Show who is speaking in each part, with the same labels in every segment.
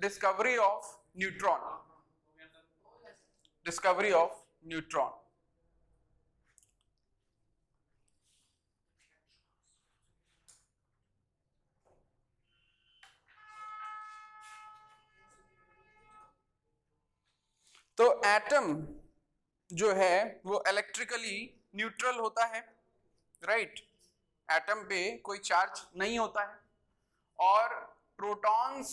Speaker 1: Discovery of neutron, discovery of neutron. तो atom जो है वो इलेक्ट्रिकली न्यूट्रल होता है, राइट। एटम पे कोई चार्ज नहीं होता है, और प्रोटॉन्स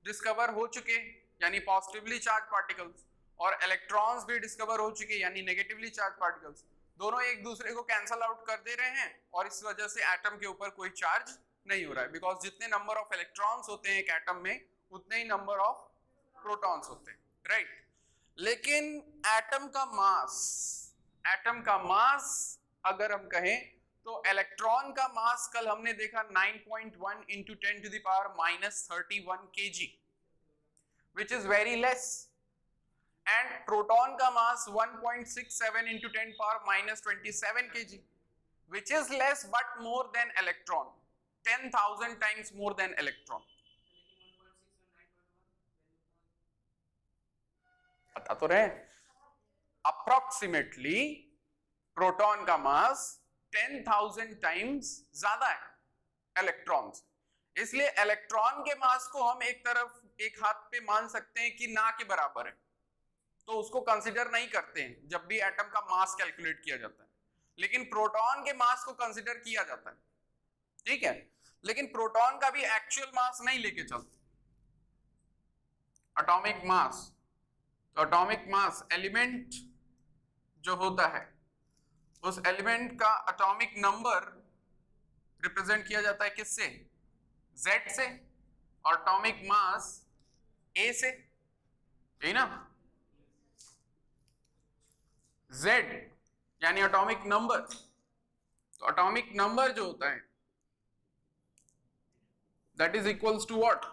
Speaker 1: डिस्कवर हो चुके यानी पॉजिटिवली चार्ज पार्टिकल्स, और इलेक्ट्रॉन्स भी डिस्कवर हो चुके यानी नेगेटिवली चार्ज पार्टिकल्स, दोनों एक दूसरे को कैंसल आउट कर दे रहे हैं, और इस वजह से एटम के ऊपर कोई चार्ज नहीं हो रहा है, बिकॉज जितने नंबर ऑफ इलेक्ट्रॉन्स होते हैं एक एटम में उतने ही नंबर ऑफ प्रोटॉन्स होते हैं, राइट। लेकिन एटम का मास अगर हम कहें तो इलेक्ट्रॉन का मास कल हमने देखा 9.1 into 10 to the power minus 31 kg, which is very less, and proton का मास 1.67 into 10 power minus 27 kg, which is less but more than electron, 10,000 times more than electron। बता तो रहे, अप्रोक्सीमेटली प्रोटॉन का मास 10,000 टाइम्स ज्यादा है इलेक्ट्रॉन से, इसलिए electron के मास को हम एक तरफ एक हाथ पे मान सकते हैं कि ना के बराबर है, तो उसको कंसीडर नहीं करते हैं जब भी एटम का मास कैलकुलेट किया जाता है, लेकिन प्रोटॉन के मास को कंसीडर किया जाता है, ठीक है। लेकिन प्रोटॉन का भी एक्चुअल मास नहीं लेके चलते, एटॉमिक मास। तो एटॉमिक मास एलिमेंट जो होता है उस एलिमेंट का एटॉमिक नंबर रिप्रेजेंट किया जाता है किससे, Z से, और एटॉमिक मास A से, यही ना। Z यानी एटॉमिक नंबर, तो एटॉमिक नंबर जो होता है that is equals to what,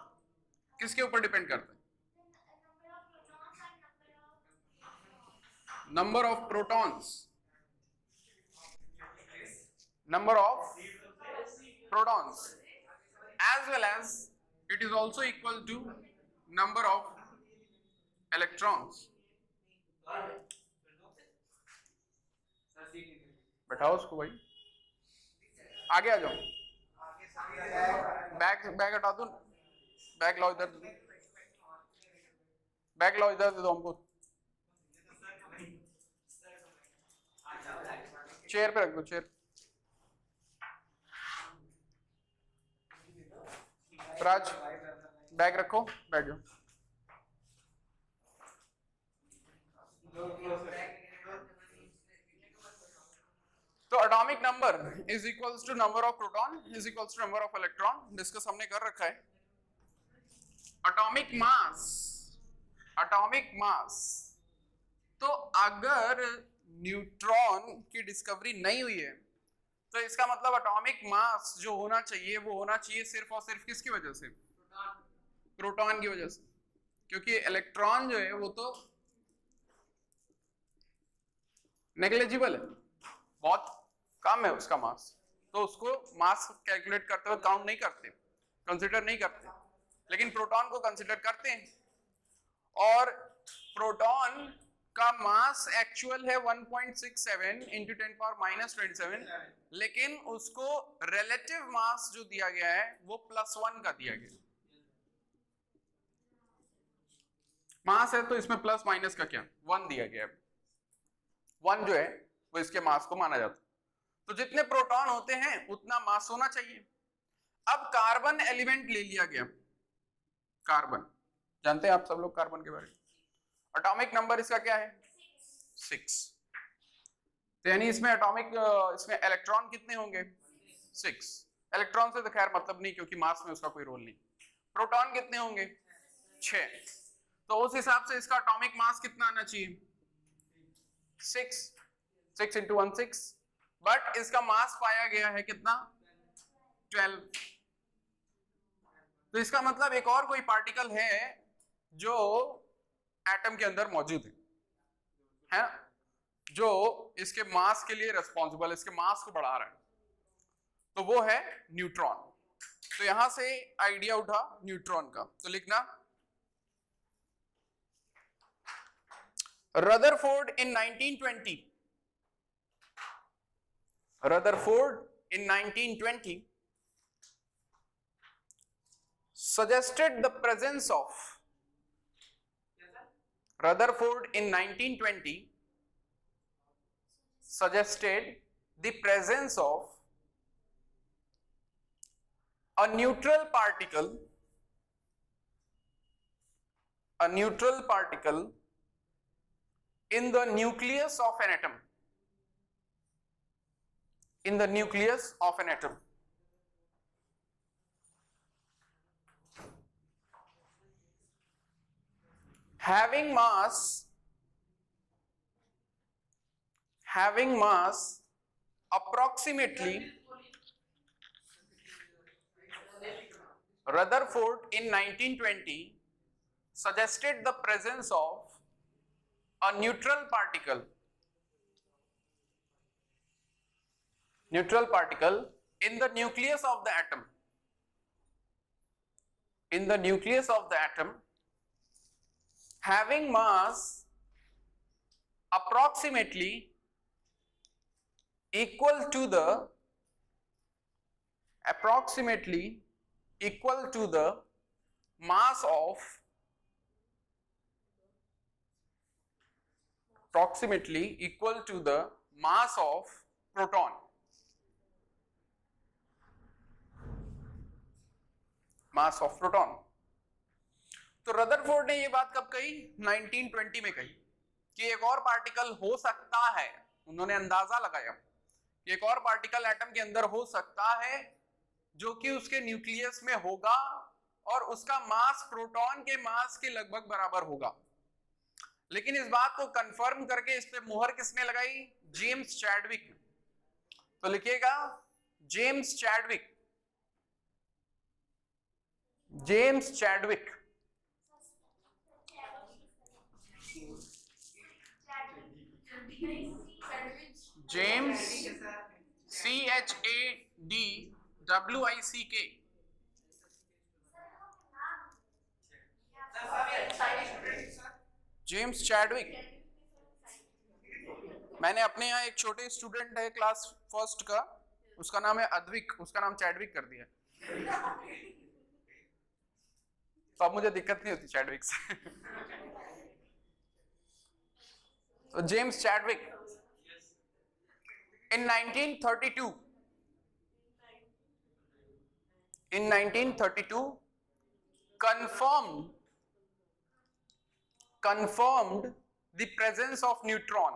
Speaker 1: किसके ऊपर डिपेंड करता है, number of protons, number of protons, as well as it is also equal to number of electrons। बैठाओ उसको भाई, आगे आ जाओ, बैग हटा दो, बैग लाओ इधर, बैग लाओ इधर दे दो हमको, चेयर पे रख दो, चेयर। राज बैग रखो, बैठ जाओ। तो atomic number is equals to number of proton is equals to number of electron, discuss हमने कर रखा है। एटॉमिक मास, तो अगर न्यूट्रॉन की डिस्कवरी नहीं हुई है तो इसका मतलब एटॉमिक मास जो होना चाहिए वो होना चाहिए सिर्फ और सिर्फ किसकी वजह से, प्रोटॉन की वजह से, क्योंकि इलेक्ट्रॉन जो है वो तो नेग्लिजिबल है, बहुत कम है उसका मास, तो उसको मास कैलकुलेट करते हुए काउंट नहीं करते, कंसिडर नहीं करते, लेकिन प्रोटॉन को कंसिडर करते हैं। और प्रोटॉन का मास एक्चुअल है 1.67 into 10 power minus 27, लेकिन उसको रिलेटिव मास जो दिया गया है वो +1 का दिया गया। मास है तो इसमें प्लस माइनस का क्या, 1 दिया गया है, 1 जो है वो इसके मास को माना जाता है। तो जितने प्रोटॉन होते हैं उतना मास होना चाहिए। अब कार्बन एलिमेंट ले लिया गया, कार्बन जानते हैं आप सब लोग कार्बन के बारे में, एटॉमिक नंबर इसका क्या है 6, तो यानी इसमें इसमें इलेक्ट्रॉन कितने होंगे 6। इलेक्ट्रॉन से तो खैर मतलब नहीं क्योंकि मास में उसका कोई रोल नहीं। प्रोटॉन कितने होंगे 6, तो उस हिसाब से इसका एटॉमिक मास कितना आना चाहिए 6 into 1 6, बट इसका मास पाया गया है कितना 12। तो इसका मतलब एक और कोई पार्टिकल है जो एटम के अंदर मौजूद है ना, जो इसके मास के लिए रिस्पॉन्सिबल है, इसके मास को बढ़ा रहा है, तो वो है न्यूट्रॉन। तो यहां से आइडिया उठा न्यूट्रॉन का, तो लिखना Rutherford in 1920 suggested the presence of Rutherford in 1920 suggested the presence of a neutral particle in the nucleus of an atom. In the nucleus of an atom. Having mass approximately, Rutherford in 1920 suggested the presence of a neutral particle in the nucleus of the atom. In the nucleus of the atom, having mass approximately equal to the mass of proton. Mass of proton. तो Rutherford ने ये बात कब कही? 1920 में कही कि एक और पार्टिकल हो सकता है. उन्होंने अंदाजा लगाया कि एक और पार्टिकल एटम के अंदर हो सकता है जो कि उसके न्यूक्लियस में होगा और उसका मास प्रोटॉन के मास के लगभग बराबर होगा. लेकिन इस बात को कंफर्म करके इस पे मुहर किसने लगाई? James Chadwick. तो लिखिएगा James Chadwick. James Chadwick. James CHADWICK. James Chadwick. मैंने अपने यहाँ एक छोटे स्टूडेंट है क्लास फर्स्ट का, उसका नाम है अद्विक, उसका नाम चैडविक कर दिया. तो अब मुझे दिक्कत नहीं होती चैडविक से. तो James Chadwick in 1932 confirmed the presence of neutron.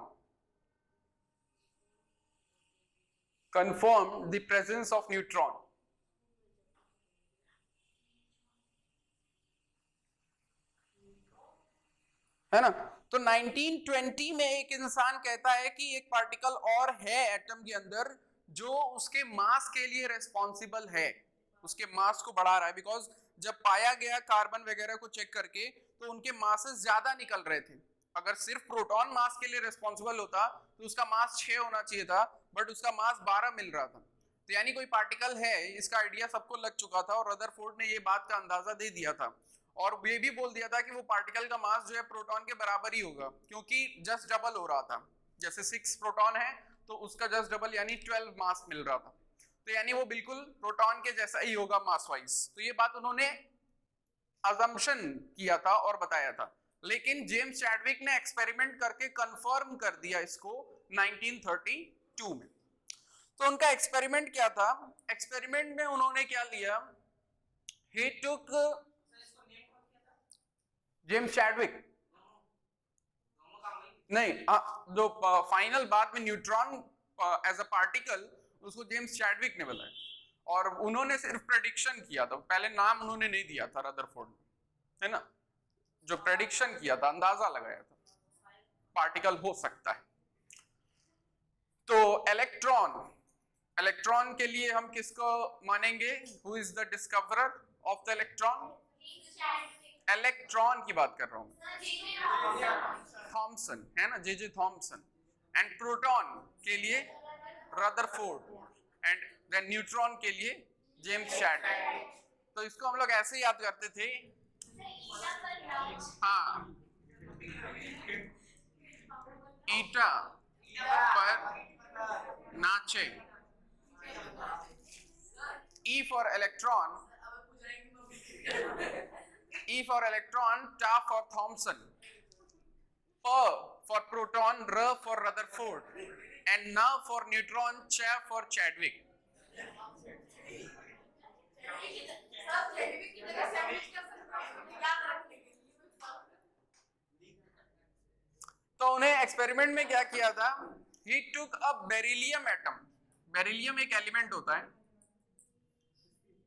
Speaker 1: है ना? तो 1920 में एक इंसान कहता है कि एक पार्टिकल और है एटम के अंदर जो उसके मास के लिए रिस्पॉन्सिबल है, उसके मास को बढ़ा रहा है. बिकॉज जब पाया गया कार्बन वगैरह को चेक करके तो उनके मासेस ज्यादा निकल रहे थे. अगर सिर्फ प्रोटॉन मास के लिए रिस्पॉन्सिबल होता तो उसका मास 6 होना चाहिए था, बट उसका मास 12 मिल रहा था. तो यानी कोई पार्टिकल है, इसका आइडिया सबको लग चुका था और रदरफोर्ड ने ये बात का अंदाजा दे दिया था. और ये भी बोल दिया था कि वो पार्टिकल का मास जो है प्रोटॉन के बराबर ही होगा, क्योंकि जस्ट डबल हो रहा था. जैसे 6 प्रोटॉन है तो उसका जस्ट डबल यानी 12 मास मिल रहा था. तो यानी वो बिल्कुल प्रोटॉन के जैसा ही होगा मास वाइज. तो ये बात उन्होंने अजम्पशन किया था और बताया था. लेकिन जेम्स चैडविक ने एक्सपेरिमेंट करके कंफर्म कर दिया इसको 1932 में. तो उनका एक्सपेरिमेंट क्या था? एक्सपेरिमेंट में उन्होंने क्या लिया? ही टुक जेम्स चैडविक नहीं, जो फाइनल बाद में न्यूट्रॉन एज अ पार्टिकल, उसको जेम्स चैडविक ने बताया. और उन्होंने सिर्फ प्रेडिक्शन किया था, पहले नाम उन्होंने नहीं दिया था रदरफोर्ड, है ना. जो प्रेडिक्शन किया था, अंदाजा लगाया था पार्टिकल हो सकता है. तो इलेक्ट्रॉन के लिए हम किसको मानेंगे? Who is the discoverer of the electron? Electron की बात कर रहा हूं मैं. थॉमसन, है ना, जे थॉमसन. एंड प्रोटॉन के लिए रदरफोर्ड. एंड देन न्यूट्रॉन के लिए जेम्स चैडविक. तो इसको हम लोग ऐसे याद करते थे. हाँ, ईटा पर नाचे। E for electron, E for electron, Ta for Thomson, P for proton, R for Rutherford, and N for neutron, Ch for Chadwick. तो उन्हें एक्सपेरिमेंट में क्या किया था? He took a beryllium atom, beryllium एक एलिमेंट होता है,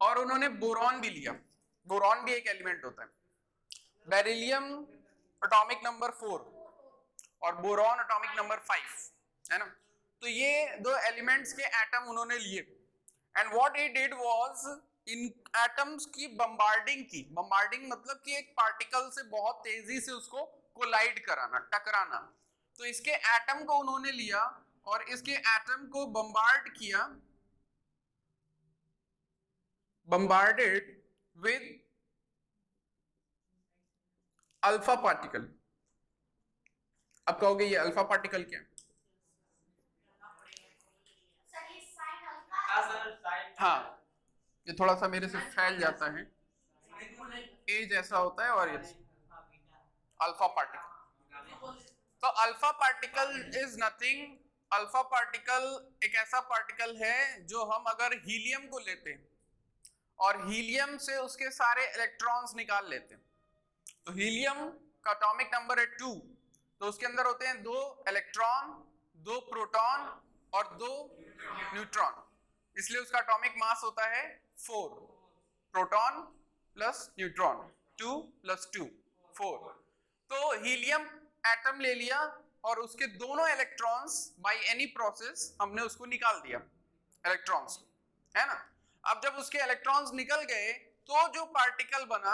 Speaker 1: और उन्होंने बोरॉन भी लिया, बोरॉन भी एक एलिमेंट होता है। बेरिलियम एटॉमिक नंबर 4 और बोरॉन एटॉमिक नंबर 5 है ना। तो ये दो एलिमेंट्स के एटम उन्होंने लिए, and what he did was in atoms की बम्बार्डिंग की। बम्बार्डिंग मतलब कि एक पार्टिकल से बहुत तेजी से उसको कोलाइड कराना, टकराना। तो इसके एटम को उन्होंने लिया और इसके एटम को बम्बार्ड किया, bombarded with अल्फा पार्टिकल। अब कहोगे ये अल्फा पार्टिकल क्या है? हाँ, ये थोड़ा सा मेरे से फैल जाता है, ए जैसा होता है और ये अल्फा पार्टिकल। तो alpha particle is nothing, alpha particle एक ऐसा पार्टिकल है जो हम अगर हीलियम को लेते हैं और हीलियम से उसके सारे इलेक्ट्रॉन्स निकाल लेते हैं, तो हीलियम का एटॉमिक नंबर है 2, तो उसके अंदर होते हैं 2 इलेक्ट्रॉन, 2 प्रोटॉन और 2 न्यूट्रॉन, इसलिए उसका एटॉमिक मास होता है 4। Proton plus neutron, 2 + 2 4। तो हीलियम एटम ले लिया और उसके दोनों इलेक्ट्रॉन्स बाय एनी प्रोसेस हमने उसको निकाल दिया इलेक्ट्रॉन्स, है ना। अब जब उसके इलेक्ट्रॉन्स निकल गए तो जो पार्टिकल बना,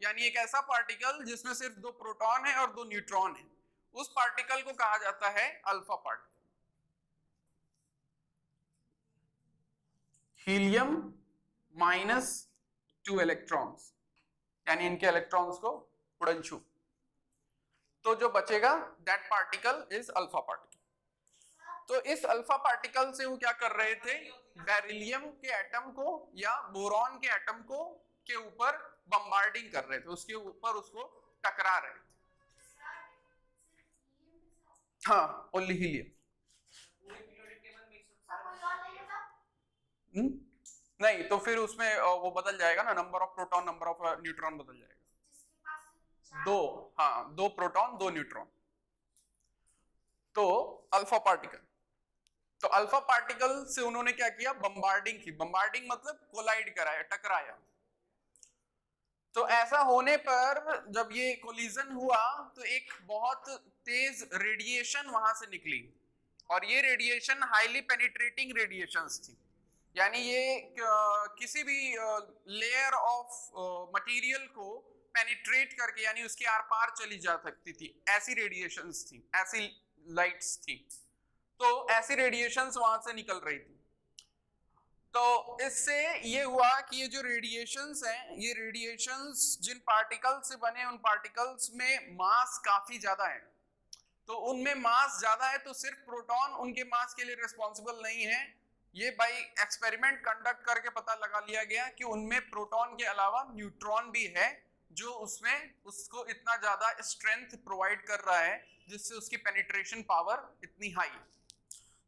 Speaker 1: यानी एक ऐसा पार्टिकल जिसमें सिर्फ 2 प्रोटॉन है और 2 न्यूट्रॉन है, उस पार्टिकल को कहा जाता है अल्फा पार्टिकल। हीलियम -2 इलेक्ट्रॉन्स, यानी इनके इलेक्ट्रॉन्स को उड़न छू, तो जो बचेगा that particle is alpha particle. तो इस अल्फा पार्टिकल से वो क्या कर रहे थे? बेरिलियम के एटम को या बोरॉन के एटम को के ऊपर बम्बार्डिंग कर रहे थे, उसके ऊपर उसको टकरा रहे थे। हाँ, ओनली हीलियम। नहीं, तो फिर उसमें वो बदल जाएगा ना, number of proton number of neutron बदल जाएगा। 2, हाँ, 2 प्रोटॉन 2 न्यूट्रॉन, तो अल्फा पार्टिकल। तो अल्फा पार्टिकल से उन्होंने क्या किया? बम्बार्डिंग की। बम्बार्डिंग मतलब कोलाइड कराया, टकराया। तो ऐसा होने पर जब ये कोलिजन हुआ तो एक बहुत तेज रेडिएशन वहां से निकली, और ये रेडिएशन हाईली पेनिट्रेटिंग रेडिएशंस थी, यानी ये किसी भी लेयर ऑफ मटेरियल को पेनिट्रेट करके, यानी उसके आर पार चली जा सकती थी, ऐसी रेडिएशंस थी, ऐसी लाइट्स थी। तो ऐसी रेडिएशंस वहां से निकल रही थी। तो इससे ये हुआ कि ये जो रेडिएशंस हैं, ये रेडिएशंस जिन पार्टिकल से बने, उन पार्टिकल्स में मास काफी ज्यादा है। तो उनमें मास ज्यादा है तो सिर्फ प्रोटॉन उनके मास के लिए रिस्पॉन्सिबल नहीं है। ये बाय एक्सपेरिमेंट कंडक्ट करके पता लगा लिया गया कि उनमें प्रोटॉन के अलावा न्यूट्रॉन भी है, जो उसमें उसको इतना ज्यादा स्ट्रेंथ प्रोवाइड कर रहा है जिससे उसकी पेनिट्रेशन पावर इतनी हाई है।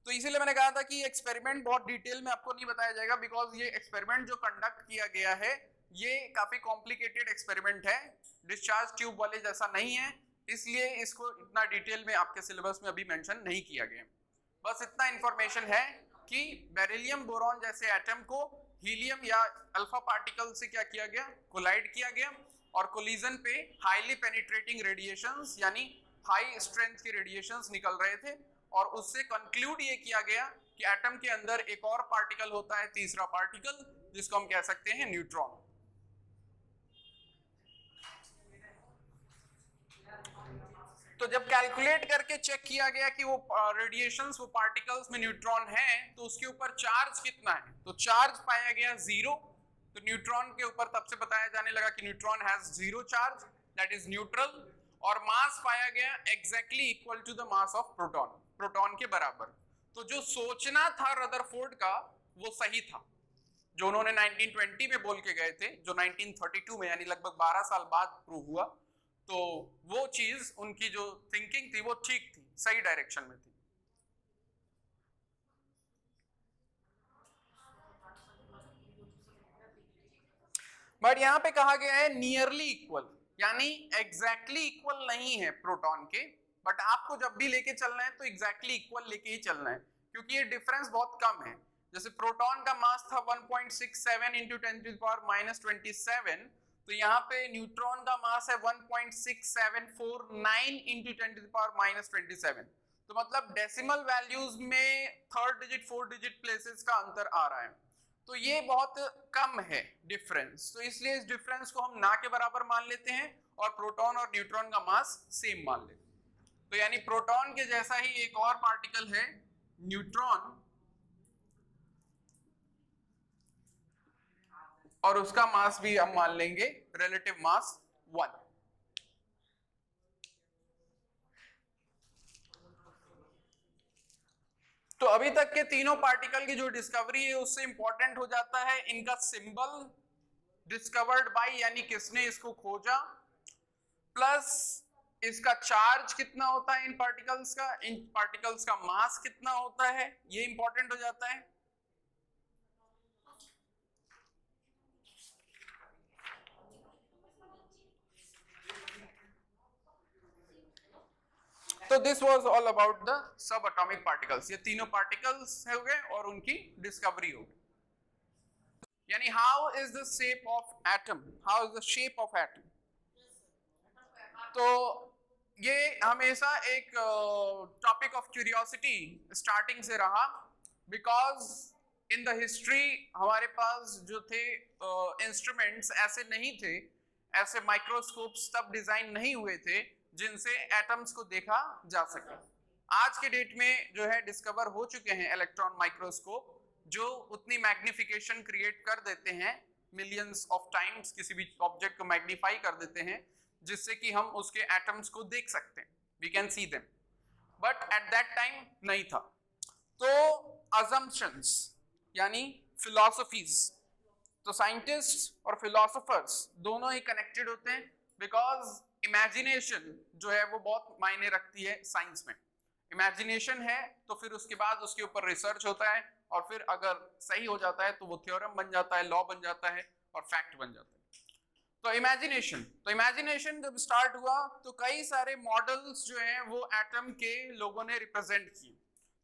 Speaker 1: तो इसीलिए मैंने कहा था कि एक्सपेरिमेंट बहुत डिटेल में आपको नहीं बताया जाएगा, बिकॉज ये एक्सपेरिमेंट जो कंडक्ट किया गया है ये काफी कॉम्प्लिकेटेड एक्सपेरिमेंट है, डिस्चार्ज ट्यूब वाले जैसा नहीं है, इसलिए इसको इतना डिटेल में आपके सिलेबस में अभी मेंशन नहीं किया गया। बस इतना इंफॉर्मेशन है कि बेरिलियम बोरॉन जैसे एटम को हीलियम या अल्फा पार्टिकल से क्या किया गया? कोलाइड किया गया, और कोलिजन पे हाईली पेनिट्रेटिंग रेडिएशंस यानी हाई स्ट्रेंथ के रेडिएशंस निकल रहे थे, और उससे कंक्लूड ये किया गया कि एटम के अंदर एक और पार्टिकल होता है, तीसरा पार्टिकल, जिसको हम कह सकते हैं न्यूट्रॉन। तो जब कैलकुलेट करके चेक किया गया कि वो रेडिएशंस, वो पार्टिकल्स में न्यूट्रॉन है, तो उसके ऊपर चार्ज कितना है? तो चार्ज पाया गया 0। तो न्यूट्रॉन के ऊपर तब से बताया जाने लगा कि neutron has 0 charge, that is neutral. और मास पाया गया exactly equal to the mass of proton, proton के बराबर। तो जो सोचना था रदरफोर्ड का वो सही था, जो उन्होंने 1920 में बोल के गए थे, जो 1932 में यानी लगभग 12 साल बाद प्रूव हुआ, तो वो चीज उनकी जो थिंकिंग थी वो ठीक थी, सही डायरेक्शन में थी। बट यहां पे कहा गया है नियरली इक्वल, यानी एग्जैक्टली इक्वल नहीं है प्रोटॉन के, बट आपको जब भी लेके चलना है तो एग्जैक्टली इक्वल लेके ही चलना है, क्योंकि ये डिफरेंस बहुत कम है। जैसे प्रोटॉन का मास था 1.67 इंटू 10⁻⁻27, तो यहाँ पे न्यूट्रॉन का मास है 1.6749 इंटू 10⁻⁻27, तो मतलब डेसिमल वैल्यूज में third digit fourth digit places का अंतर आ रहा है, तो ये बहुत कम है डिफरेंस। तो इसलिए इस डिफरेंस को हम ना के बराबर मान लेते हैं और प्रोटॉन और न्यूट्रॉन का मास सेम मान लेते हैं। तो यानी प्रोटॉन के जैसा ही एक और पार्टिकल है न्यूट्रॉन, और उसका मास भी हम मान लेंगे रिलेटिव मास 1। तो अभी तक के तीनों पार्टिकल की जो डिस्कवरी है उससे इंपॉर्टेंट हो जाता है इनका सिंबल डिस्कवर्ड बाय, यानी किसने इसको खोजा, प्लस इसका चार्ज कितना होता है इन पार्टिकल्स का मास कितना होता है, ये इंपॉर्टेंट हो जाता है। तो this was all about the sub atomic particles, ये तीनों पार्टिकल्स हो गए और उनकी डिस्कवरी हो गई। यानी how is the shape of atom, how is the shape of atom. तो ये हमेशा एक टॉपिक ऑफ क्यूरियोसिटी स्टार्टिंग से रहा, बिकॉज इन द हिस्ट्री हमारे पास जो थे इंस्ट्रूमेंट्स ऐसे नहीं थे, ऐसे माइक्रोस्कोप्स तब डिजाइन नहीं हुए थे जिनसे एटम्स को देखा जा सके। आज के डेट में जो है डिस्कवर हो चुके हैं इलेक्ट्रॉन माइक्रोस्कोप, जो उतनी मैग्निफिकेशन क्रिएट कर देते हैं, मिलियंस ऑफ टाइम्स किसी भी ऑब्जेक्ट को मैग्नीफाई कर देते हैं, जिससे कि हम उसके एटम्स को देख सकते हैं, we can see them. But at that time नहीं था। तो अजम्पशंस यानी फिलॉसफीज, तो साइंटिस्ट और फिलोसोफर्स दोनों ही कनेक्टेड होते हैं, बिकॉज इमेजिनेशन जो है वो बहुत मायने रखती है साइंस में। इमेजिनेशन है तो फिर उसके बाद उसके ऊपर रिसर्च होता है, और फिर अगर सही हो जाता है तो वो थ्योरम बन जाता है, लॉ बन जाता है और फैक्ट बन जाता है। तो इमेजिनेशन जब स्टार्ट हुआ तो कई सारे मॉडल्स जो हैं वो एटम के लोगों ने रिप्रेजेंट किए।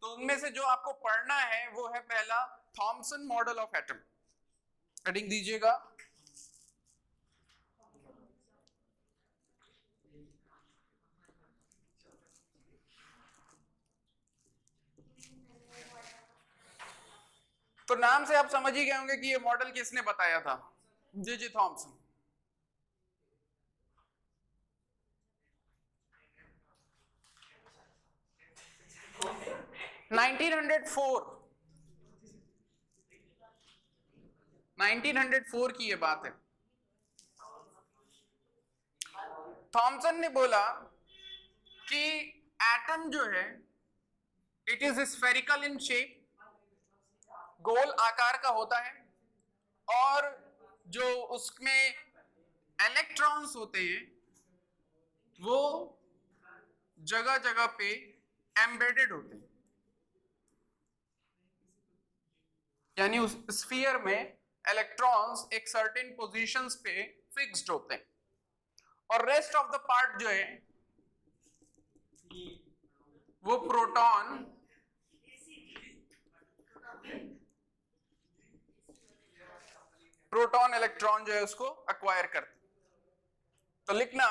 Speaker 1: तो उनमें से जो आपको पढ़ना है वो है पहला Thompson model of atom, heading दीजिएगा। तो नाम से आप समझ ही गए होंगे कि ये मॉडल किसने बताया था, J Thomson. Nineteen hundred four की ये बात है। थॉमसन ने बोला कि एटम जो है it is spherical in shape, गोल आकार का होता है, और जो उसमें इलेक्ट्रॉन्स होते हैं वो जगह जगह पे एम्बेडेड होते हैं, यानी उस स्फीयर में इलेक्ट्रॉन्स एक सर्टेन पोजीशंस पे फिक्स्ड होते हैं, और रेस्ट ऑफ द पार्ट जो है वो प्रोटॉन इलेक्ट्रॉन जो है उसको अक्वायर करते। तो लिखना,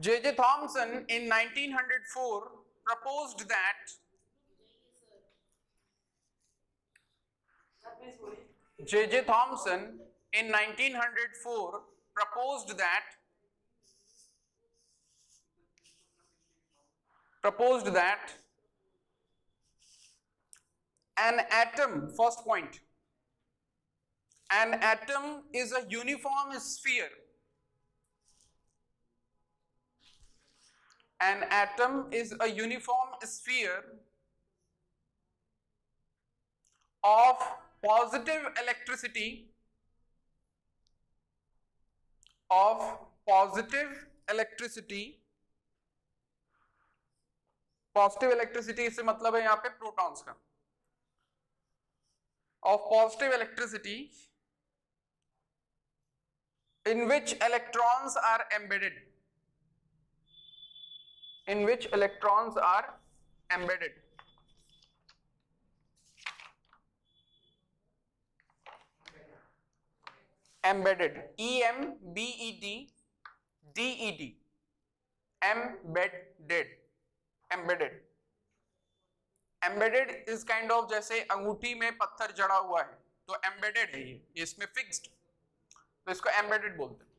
Speaker 1: J Thomson in 1904 proposed that J.J. Thomson in 1904 proposed that an atom, first point, an atom is a uniform sphere An atom is a uniform sphere of positive electricity positive electricity से मतलब है यहां पे protons का, of positive electricity in which electrons are embedded, embedded, embedded is kind of जैसे अंगूठी में पत्थर जड़ा हुआ है तो embedded है ये इसमें फिक्स्ड, तो इसको एम्बेडेड बोलते हैं।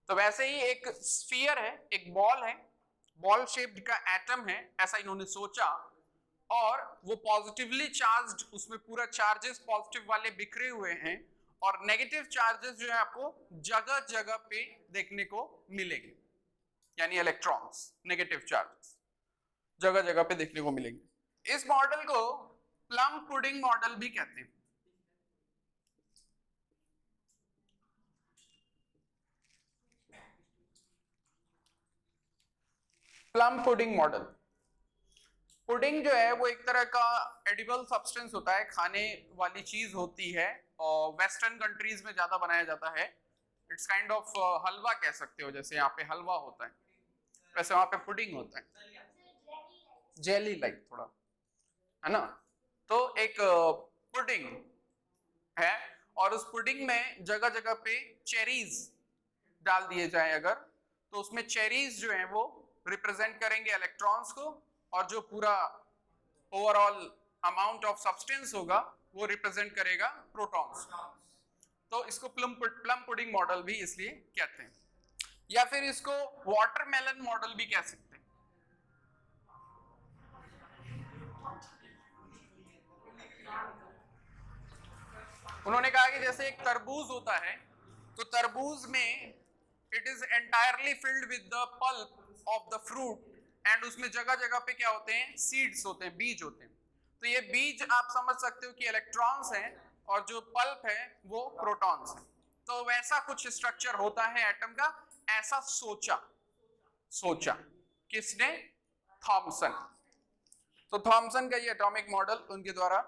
Speaker 1: तो वैसे ही एक स्फीयर है, एक बॉल है, बॉल शेप्ड का एटम है, ऐसा इन्होंने सोचा, और वो पॉजिटिवली चार्ज्ड, उसमें पूरा चार्जेस पॉजिटिव वाले बिखरे हुए हैं, और नेगेटिव चार्जेस जो है आपको जगह जगह पे देखने को मिलेंगे, यानी इलेक्ट्रॉन्स, नेगेटिव चार्जेस जगह जगह पे देखने को मिलेंगे। इस मॉडल को प्लम पुडिंग मॉडल भी कहते हैं। प्लम पुडिंग मॉडल, पुडिंग जो है वो एक तरह का एडिबल सब्सटेंस होता है, खाने वाली चीज होती है, और वेस्टर्न कंट्रीज में ज्यादा बनाया जाता है। इट्स काइंड ऑफ हलवा कह सकते हो, जैसे यहाँ पे हलवा होता है वैसे वहां पे पुडिंग होता है, जेली लाइक थोड़ा, है ना। तो एक पुडिंग है, और उस पुडिंग में जगह जगह पे चेरीज डाल दिए जाए अगर, तो उसमें चेरीज जो है वो रिप्रेजेंट करेंगे इलेक्ट्रॉन्स को, और जो पूरा ओवरऑल अमाउंट ऑफ सब्सटेंस होगा वो रिप्रेजेंट करेगा प्रोटॉन्स। तो इसको प्लम पुडिंग मॉडल भी इसलिए कहते हैं, या फिर इसको वाटरमेलन मॉडल भी कह सकते हैं। उन्होंने कहा कि जैसे एक तरबूज होता है, तो तरबूज में it is entirely filled with the pulp of the fruit, and उसमें जगह जगह पे क्या होते हैं, सीड्स होते हैं, बीज होते हैं। तो ये बीज आप समझ सकते हो कि इलेक्ट्रॉन्स हैं, और जो पल्प है वो प्रोटॉन्स हैं। तो वैसा कुछ स्ट्रक्चर होता है एटम का, ऐसा सोचा किसने, थॉमसन। तो थॉमसन का ये एटॉमिक मॉडल उनके द्वारा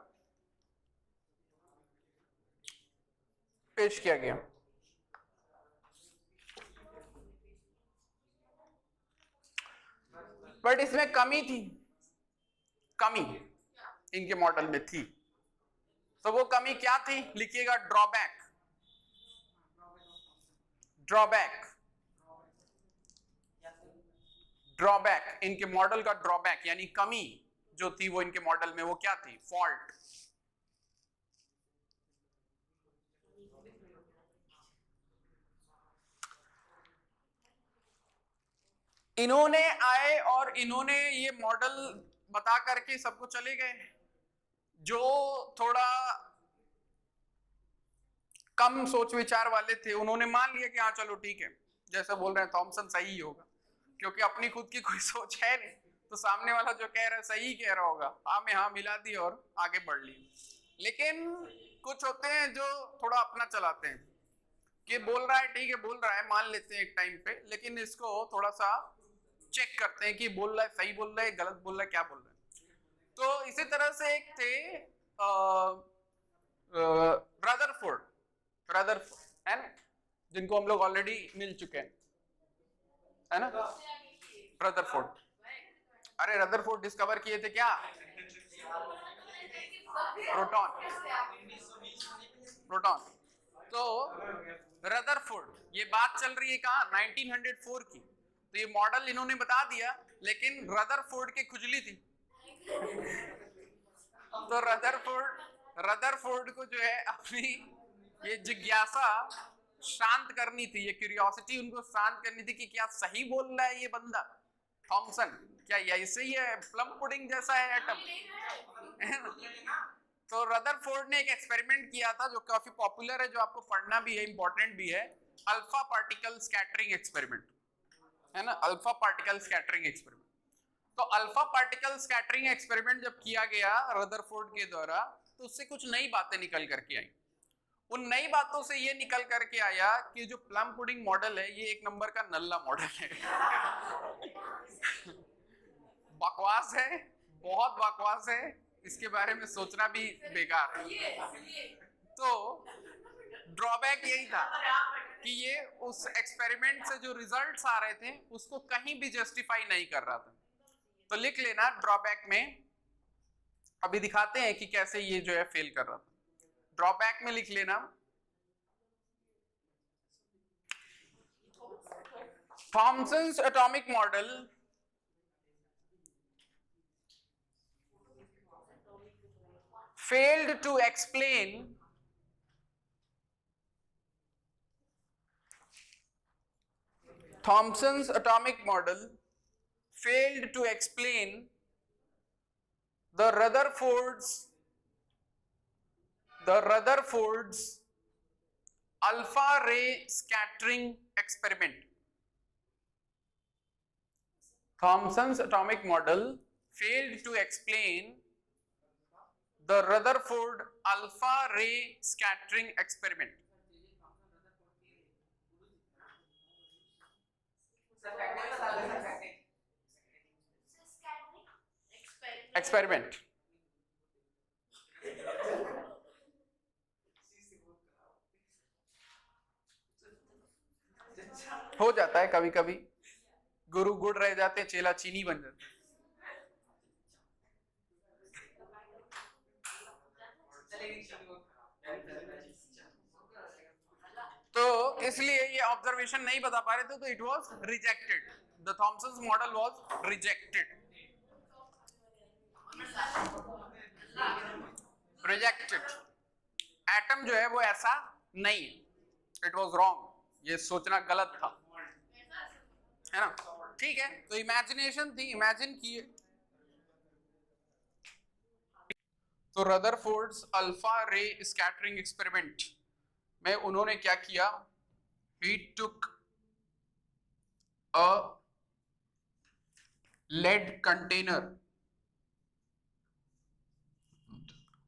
Speaker 1: पेश किया गया। बट इसमें कमी थी, कमी इनके मॉडल में थी। तो वो कमी क्या थी, लिखिएगा ड्रॉबैक, इनके मॉडल का ड्रॉबैक यानी कमी जो थी वो इनके मॉडल में वो क्या थी, फॉल्ट। इन्होंने आए और इन्होंने ये मॉडल बता करके सबको चले गए। जो थोड़ा कम सोच विचार वाले थे उन्होंने मान लिया कि हाँ चलो ठीक है, जैसा बोल रहे हैं थॉमसन सही ही होगा, क्योंकि अपनी खुद की कोई सोच है नहीं, तो सामने वाला जो कह रहा है सही कह रहा होगा, हाँ में हाँ मिला दी और आगे बढ़ ली। लेकिन कुछ होते हैं जो थोड़ा अपना चलाते हैं कि बोल रहा है ठीक है, बोल रहा है, मान लेते हैं एक टाइम पे, लेकिन इसको थोड़ा सा चेक करते हैं कि बोल रहा है सही बोल रहा है, गलत बोल रहा है, क्या बोल रहा है। तो इसी तरह से एक थे रदरफोर्ड है ना, जिनको हम लोग ऑलरेडी मिल चुके हैं, है ना, रदरफोर्ड। अरे रदरफोर्ड डिस्कवर किए थे क्या, प्रोटॉन। तो रदरफोर्ड, ये बात चल रही है कहाँ, 1904 की। तो ये मॉडल इन्होंने बता दिया, लेकिन रदरफोर्ड की खुजली थी। तो रदरफोर्ड को जो है अपनी ये जिज्ञासा शांत करनी थी, ये क्यूरियोसिटी उनको शांत करनी थी कि क्या सही बोल रहा है ये बंदा थॉमसन, क्या ऐसे ही है, प्लम पुडिंग जैसा है एटम। तो रदरफोर्ड ने एक एक्सपेरिमेंट किया था जो काफी पॉपुलर है, जो आपको पढ़ना भी है, इंपॉर्टेंट भी है, अल्फा पार्टिकल स्कैटरिंग एक्सपेरिमेंट, है ना, अल्फा पार्टिकल स्कैटरिंग एक्सपेरिमेंट। तो अल्फा पार्टिकल स्कैटरिंग एक्सपेरिमेंट जब किया गया रदरफोर्ड के द्वारा, तो उससे कुछ नई बातें निकल करके आई। उन नई बातों से ये निकल करके आया कि जो प्लम पुडिंग मॉडल है ये एक नंबर का नल्ला मॉडल है। बकवास है, बहुत बकवास है, इसके बारे में सोचना भी बेकार है। तो ड्रॉबैक यही था कि ये उस एक्सपेरिमेंट से जो रिजल्ट्स आ रहे थे उसको कहीं भी जस्टिफाई नहीं कर रहा था। तो लिख लेना ड्रॉबैक में, अभी दिखाते हैं कि कैसे ये जो है फेल कर रहा था। ड्रॉबैक में लिख लेना Thomson's atomic model failed to explain Thomson's atomic model failed to explain the Rutherford's alpha ray scattering experiment. Thomson's atomic model failed to explain the Rutherford alpha ray scattering experiment. Experiment. हो जाता है कभी कभी, गुरु गुड़ रह जाते, चेला चीनी बन जाते। तो इसलिए ये ऑब्जर्वेशन नहीं बता पा रहे थे, तो it was rejected, the Thomson's model was rejected. Atom जो है वो ऐसा नहीं है, इट वाज रॉन्ग, ये सोचना गलत था, है ना। ठीक है, तो इमेजिनेशन थी, इमेजिन किए। तो रदरफोर्ड्स अल्फा रे स्कैटरिंग एक्सपेरिमेंट में उन्होंने क्या किया, he took a lead container,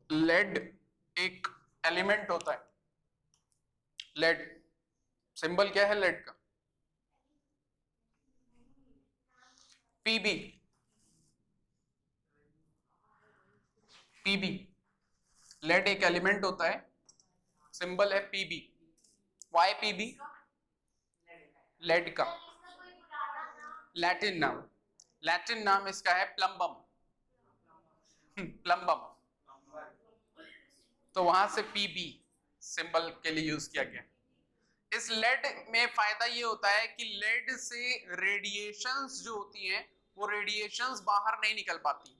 Speaker 1: lead एक एलिमेंट होता है, लेड सिंबल क्या है लेड का, पीबी, पीबी लेड एक एलिमेंट होता है, सिंबल है पीबी, वाई पीबी, लेड का लैटिन नाम, लैटिन नाम इसका है प्लम्बम, प्लम्बम, तो वहां से पीबी सिंबल के लिए यूज किया गया। इस लेड में फायदा ये होता है कि लेड से रेडिएशंस जो होती हैं वो रेडिएशंस बाहर नहीं निकल पाती,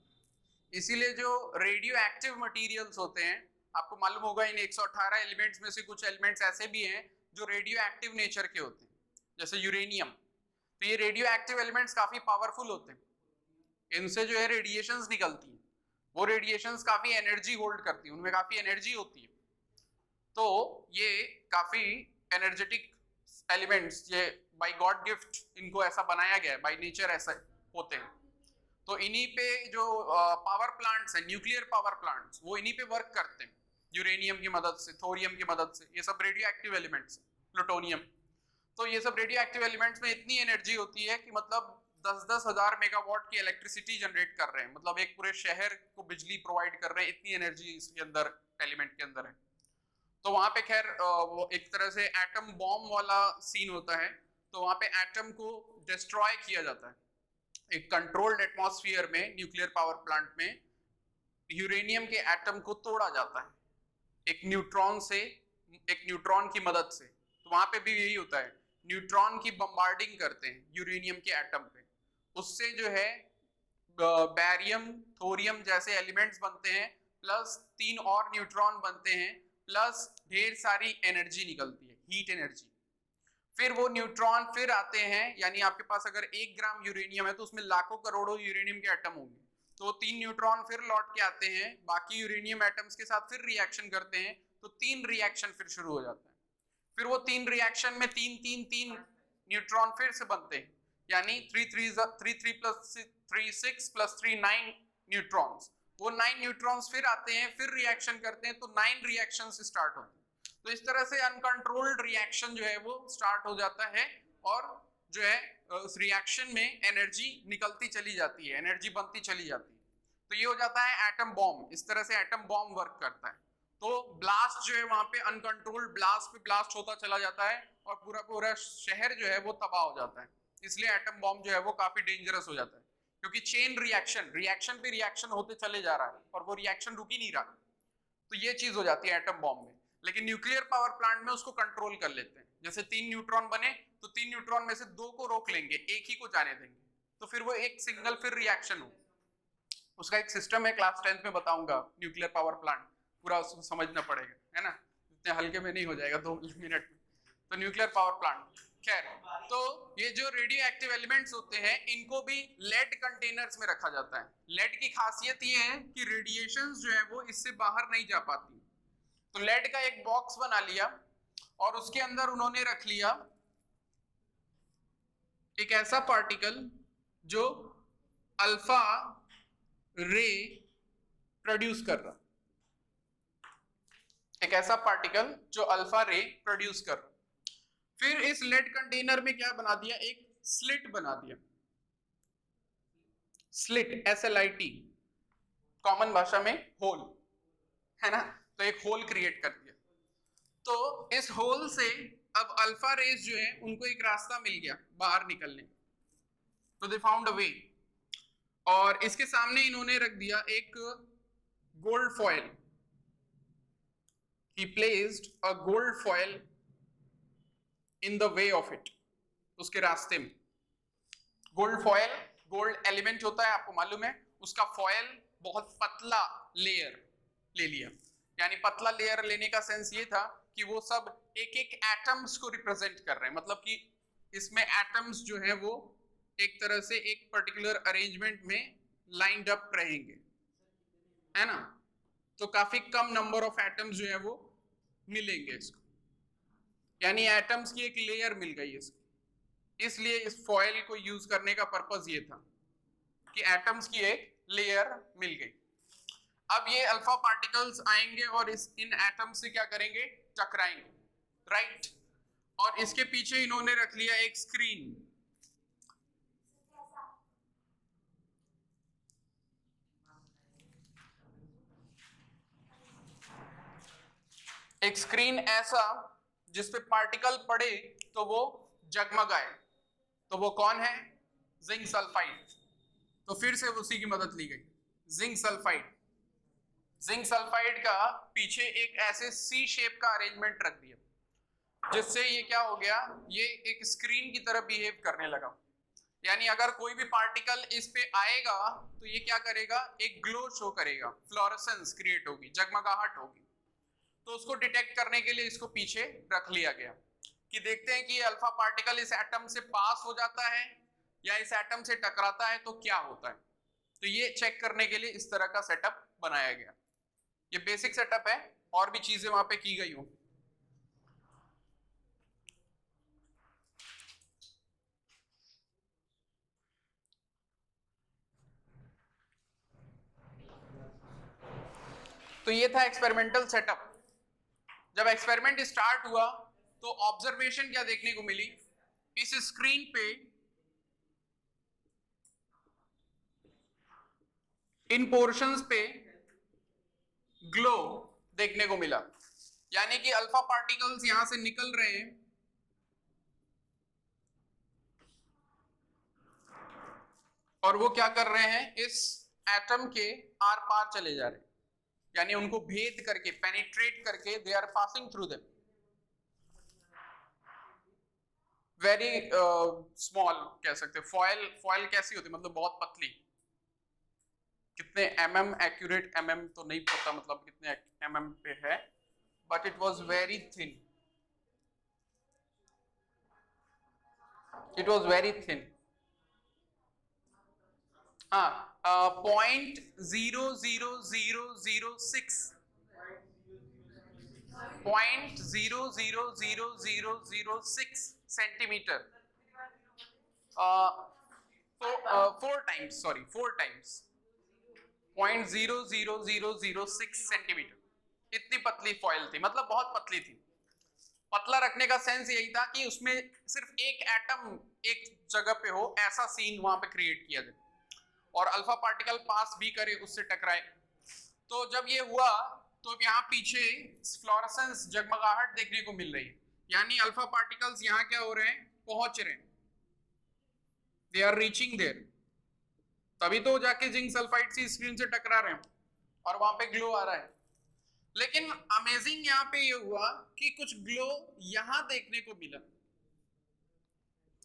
Speaker 1: इसीलिए जो रेडियो एक्टिव मटेरियल्स होते हैं, आपको मालूम होगा इन 118 एलिमेंट्स में से कुछ एलिमेंट्स ऐसे भी हैं जो रेडियो एक्टिव नेचर के होते हैं, जैसे यूरेनियम। तो ये रेडियो एक्टिव एलिमेंट्स काफी पावरफुल होते हैं, इनसे जो है रेडिएशंस निकलती हैं, वो रेडिएशंस काफी एनर्जी होल्ड करती हैं, उनमें काफी एनर्जी होती है, तो ये काफी एनर्जेटिक एलिमेंट्स, ये बाय गॉड गिफ्ट इनको ऐसा बनाया गया है, बाय नेचर ऐसा होते हैं। तो इन्हीं पे जो पावर प्लांट्स हैं, न्यूक्लियर पावर प्लांट्स, वो इन्हीं पे वर्क करते हैं, यूरेनियम की मदद से, थोरियम की मदद से, ये सब रेडियो एक्टिव एलिमेंट्स, प्लूटोनियम। तो ये सब रेडियो एक्टिव एलिमेंट्स में इतनी एनर्जी होती है कि मतलब 10-10 हजार मेगावाट की इलेक्ट्रिसिटी जनरेट कर रहे हैं, मतलब एक पूरे शहर को बिजली प्रोवाइड कर रहे हैं, इतनी एनर्जी इसके अंदर एलिमेंट के अंदर है। तो वहां पे खैर वो एक तरह से एटम बॉम्ब वाला सीन होता है, तो वहां पे एटम को डिस्ट्रॉय किया जाता है एक कंट्रोल्ड एटमॉस्फेयर में, न्यूक्लियर पावर प्लांट में यूरेनियम के एटम को तोड़ा जाता है एक न्यूट्रॉन से, एक न्यूट्रॉन की मदद से। तो वहां पे भी यही होता है, न्यूट्रॉन की बम्बार्डिंग करते हैं यूरेनियम के एटम पे, उससे जो है बैरियम, थोरियम जैसे एलिमेंट्स बनते हैं, प्लस 3 और न्यूट्रॉन बनते हैं, प्लस ढेर सारी एनर्जी निकलती है, हीट एनर्जी। फिर वो न्यूट्रॉन फिर आते हैं, यानी आपके पास अगर 1 ग्राम यूरेनियम है तो उसमें लाखों करोड़ों यूरेनियम के एटम होंगे, तो 3 न्यूट्रॉन फिर लौट के आते हैं, बाकी यूरेनियम एटम्स के साथ फिर रिएक्शन करते हैं, तो 3 रिएक्शन फिर शुरू हो जाता है। फिर वो 3 रिएक्शन में 3 न्यूट्रॉन फिर से बनते हैं, यानी 3 3 प्लस 3 6 प्लस 3 9 न्यूट्रॉन्स। वो 9 न्यूट्रॉन्स फिर आते हैं, फिर रिएक्शन करते हैं, तो 9 रिएक्शंस स्टार्ट होते हैं। तो इस तरह से अनकंट्रोल्ड रिएक्शन जो है वो स्टार्ट हो जाता है और जो है उस रिएक्शन में एनर्जी निकलती चली जाती है, एनर्जी बनती चली जाती है। तो ये हो जाता है एटम बॉम्ब। इस तरह से एटम बॉम्ब वर्क करता है। तो ब्लास्ट जो है वहां पे अनकंट्रोल्ड ब्लास्ट पे ब्लास्ट होता चला जाता है और पूरा पूरा शहर जो है वो तबाह हो जाता है। इसलिए एटम बॉम्ब जो है वो काफी डेंजरस हो जाता है, क्योंकि चेन रिएक्शन पे रिएक्शन होते चले जा रहा है और वो रिएक्शन रुक ही नहीं रहा। तो ये चीज हो जाती है एटम बॉम्ब में। लेकिन न्यूक्लियर पावर प्लांट में उसको कंट्रोल कर लेते हैं। जैसे 3 न्यूट्रॉन बने तो 3 न्यूट्रॉन में से 2 को रोक लेंगे, एक ही को जाने देंगे, तो फिर वो एक सिंगल फिर रिएक्शन हो। उसका एक सिस्टम है, क्लास 10th में बताऊंगा न्यूक्लियर पावर प्लांट, पूरा उसको समझना पड़ेगा, है ना, इतने हल्के में नहीं हो जाएगा 2 मिनट में। तो न्यूक्लियर पावर प्लांट, खैर, तो ये जो रेडियो एक्टिव एलिमेंट्स होते हैं इनको भी लेड कंटेनर्स में रखा जाता है। लेड की खासियत ये है कि रेडिएशंस जो है वो इससे बाहर नहीं जा पाती। तो लेड का एक बॉक्स बना लिया और उसके अंदर उन्होंने रख लिया एक ऐसा पार्टिकल जो अल्फा रे प्रोड्यूस कर रहा, एक ऐसा पार्टिकल जो अल्फा रे प्रोड्यूस कर रहा। फिर इस लेड कंटेनर में क्या बना दिया, एक स्लिट बना दिया, स्लिट SLIT, कॉमन भाषा में होल, है ना। तो एक होल क्रिएट कर दिया। तो इस होल से अब अल्फा रेज जो है उनको एक रास्ता मिल गया बाहर निकलने। तो दे फाउंड अ वे, और इसके सामने इन्होंने रख दिया एक gold foil. He placed a gold foil in the way of it, उसके रास्ते में। गोल्ड फॉयल, गोल्ड एलिमेंट होता है, आपको मालूम है, उसका फॉयल बहुत पतला लेयर ले लिया। यानी पतला लेयर लेने का सेंस ये था कि वो सब एक एक एटम्स को रिप्रेजेंट कर रहे हैं, मतलब कि इसमें एटम्स जो है वो एक तरह से एक पर्टिकुलर अरेंजमेंट में लाइंड अप रहेंगे, है ना। तो काफी कम नंबर ऑफ एटम्स जो है वो मिलेंगे इसको, यानी एटम्स की एक लेयर मिल गई इसको। इसलिए इस फॉयल को यूज करने का पर्पस ये था कि एटम्स की एक लेयर मिल गई। अब ये अल्फा पार्टिकल्स आएंगे और इन एटम्स से क्या करेंगे, टकराएंगे, राइट। और इसके पीछे इन्होंने रख लिया एक स्क्रीन। एक स्क्रीन ऐसा जिसपे पार्टिकल पड़े तो वो जगमगाए। तो वो कौन है, जिंक सल्फाइड। तो फिर से उसी की मदद ली गई, जिंक सल्फाइड। जिंक सल्फाइड का पीछे एक ऐसे सी शेप का अरेंजमेंट रख दिया, जिससे ये क्या हो गया, ये एक स्क्रीन की तरह बिहेव करने लगा। यानी अगर कोई भी पार्टिकल इस पे आएगा तो ये क्या करेगा, एक ग्लो शो करेगा, फ्लोरेसेंस क्रिएट होगी, जगमगाहट होगी। तो उसको डिटेक्ट करने के लिए इसको पीछे रख लिया गया कि देखते हैं कि ये अल्फा पार्टिकल इस एटम से पास हो जाता है या इस एटम से टकराता है तो क्या होता है। तो ये चेक करने के लिए इस तरह का सेटअप बनाया गया। ये बेसिक सेटअप है, और भी चीजें वहां पे की गई हो। तो ये था एक्सपेरिमेंटल सेटअप। जब एक्सपेरिमेंट स्टार्ट हुआ तो ऑब्जर्वेशन क्या देखने को मिली, इस स्क्रीन पे इन पोर्शंस पे ग्लो देखने को मिला। यानी कि अल्फा पार्टिकल्स यहां से निकल रहे हैं और वो क्या कर रहे हैं, इस एटम के आर पार चले जा रहे हैं, यानी उनको भेद करके, पेनिट्रेट करके, they are passing through them. Very small कह सकते हैं। फॉयल कैसी होती है, मतलब बहुत पतली, कितने एक्यूरेट तो नहीं पता, मतलब कितने पे है, but it was very thin, it was very thin. हाँ, 0.00006 0.00006 सेंटीमीटर, 4 टाइम्स 0.00006 सेंटीमीटर इतनी पतली फॉइल थी, मतलब बहुत पतली थी। पतला रखने का सेंस यही था कि उसमें सिर्फ एक एटम एक जगह पे हो, ऐसा सीन वहां पे क्रिएट किया जाए और अल्फा पार्टिकल पास भी करे, उससे टकराए। तो जब ये हुआ तो यहाँ पीछे फ्लोरेसेंस जगमगाहट देखने को मिल रही है, यानी अल्फा पार्टिकल्स यहाँ क्या हो रहे हैं, पहुंच रहे हैं, दे आर रीचिंग देयर, तभी तो जाके जिंक सल्फाइड की स्क्रीन से टकरा रहे हैं और वहां पे ग्लो आ रहा है। लेकिन अमेजिंग यहाँ पे ये हुआ कि कुछ ग्लो यहां देखने को मिला,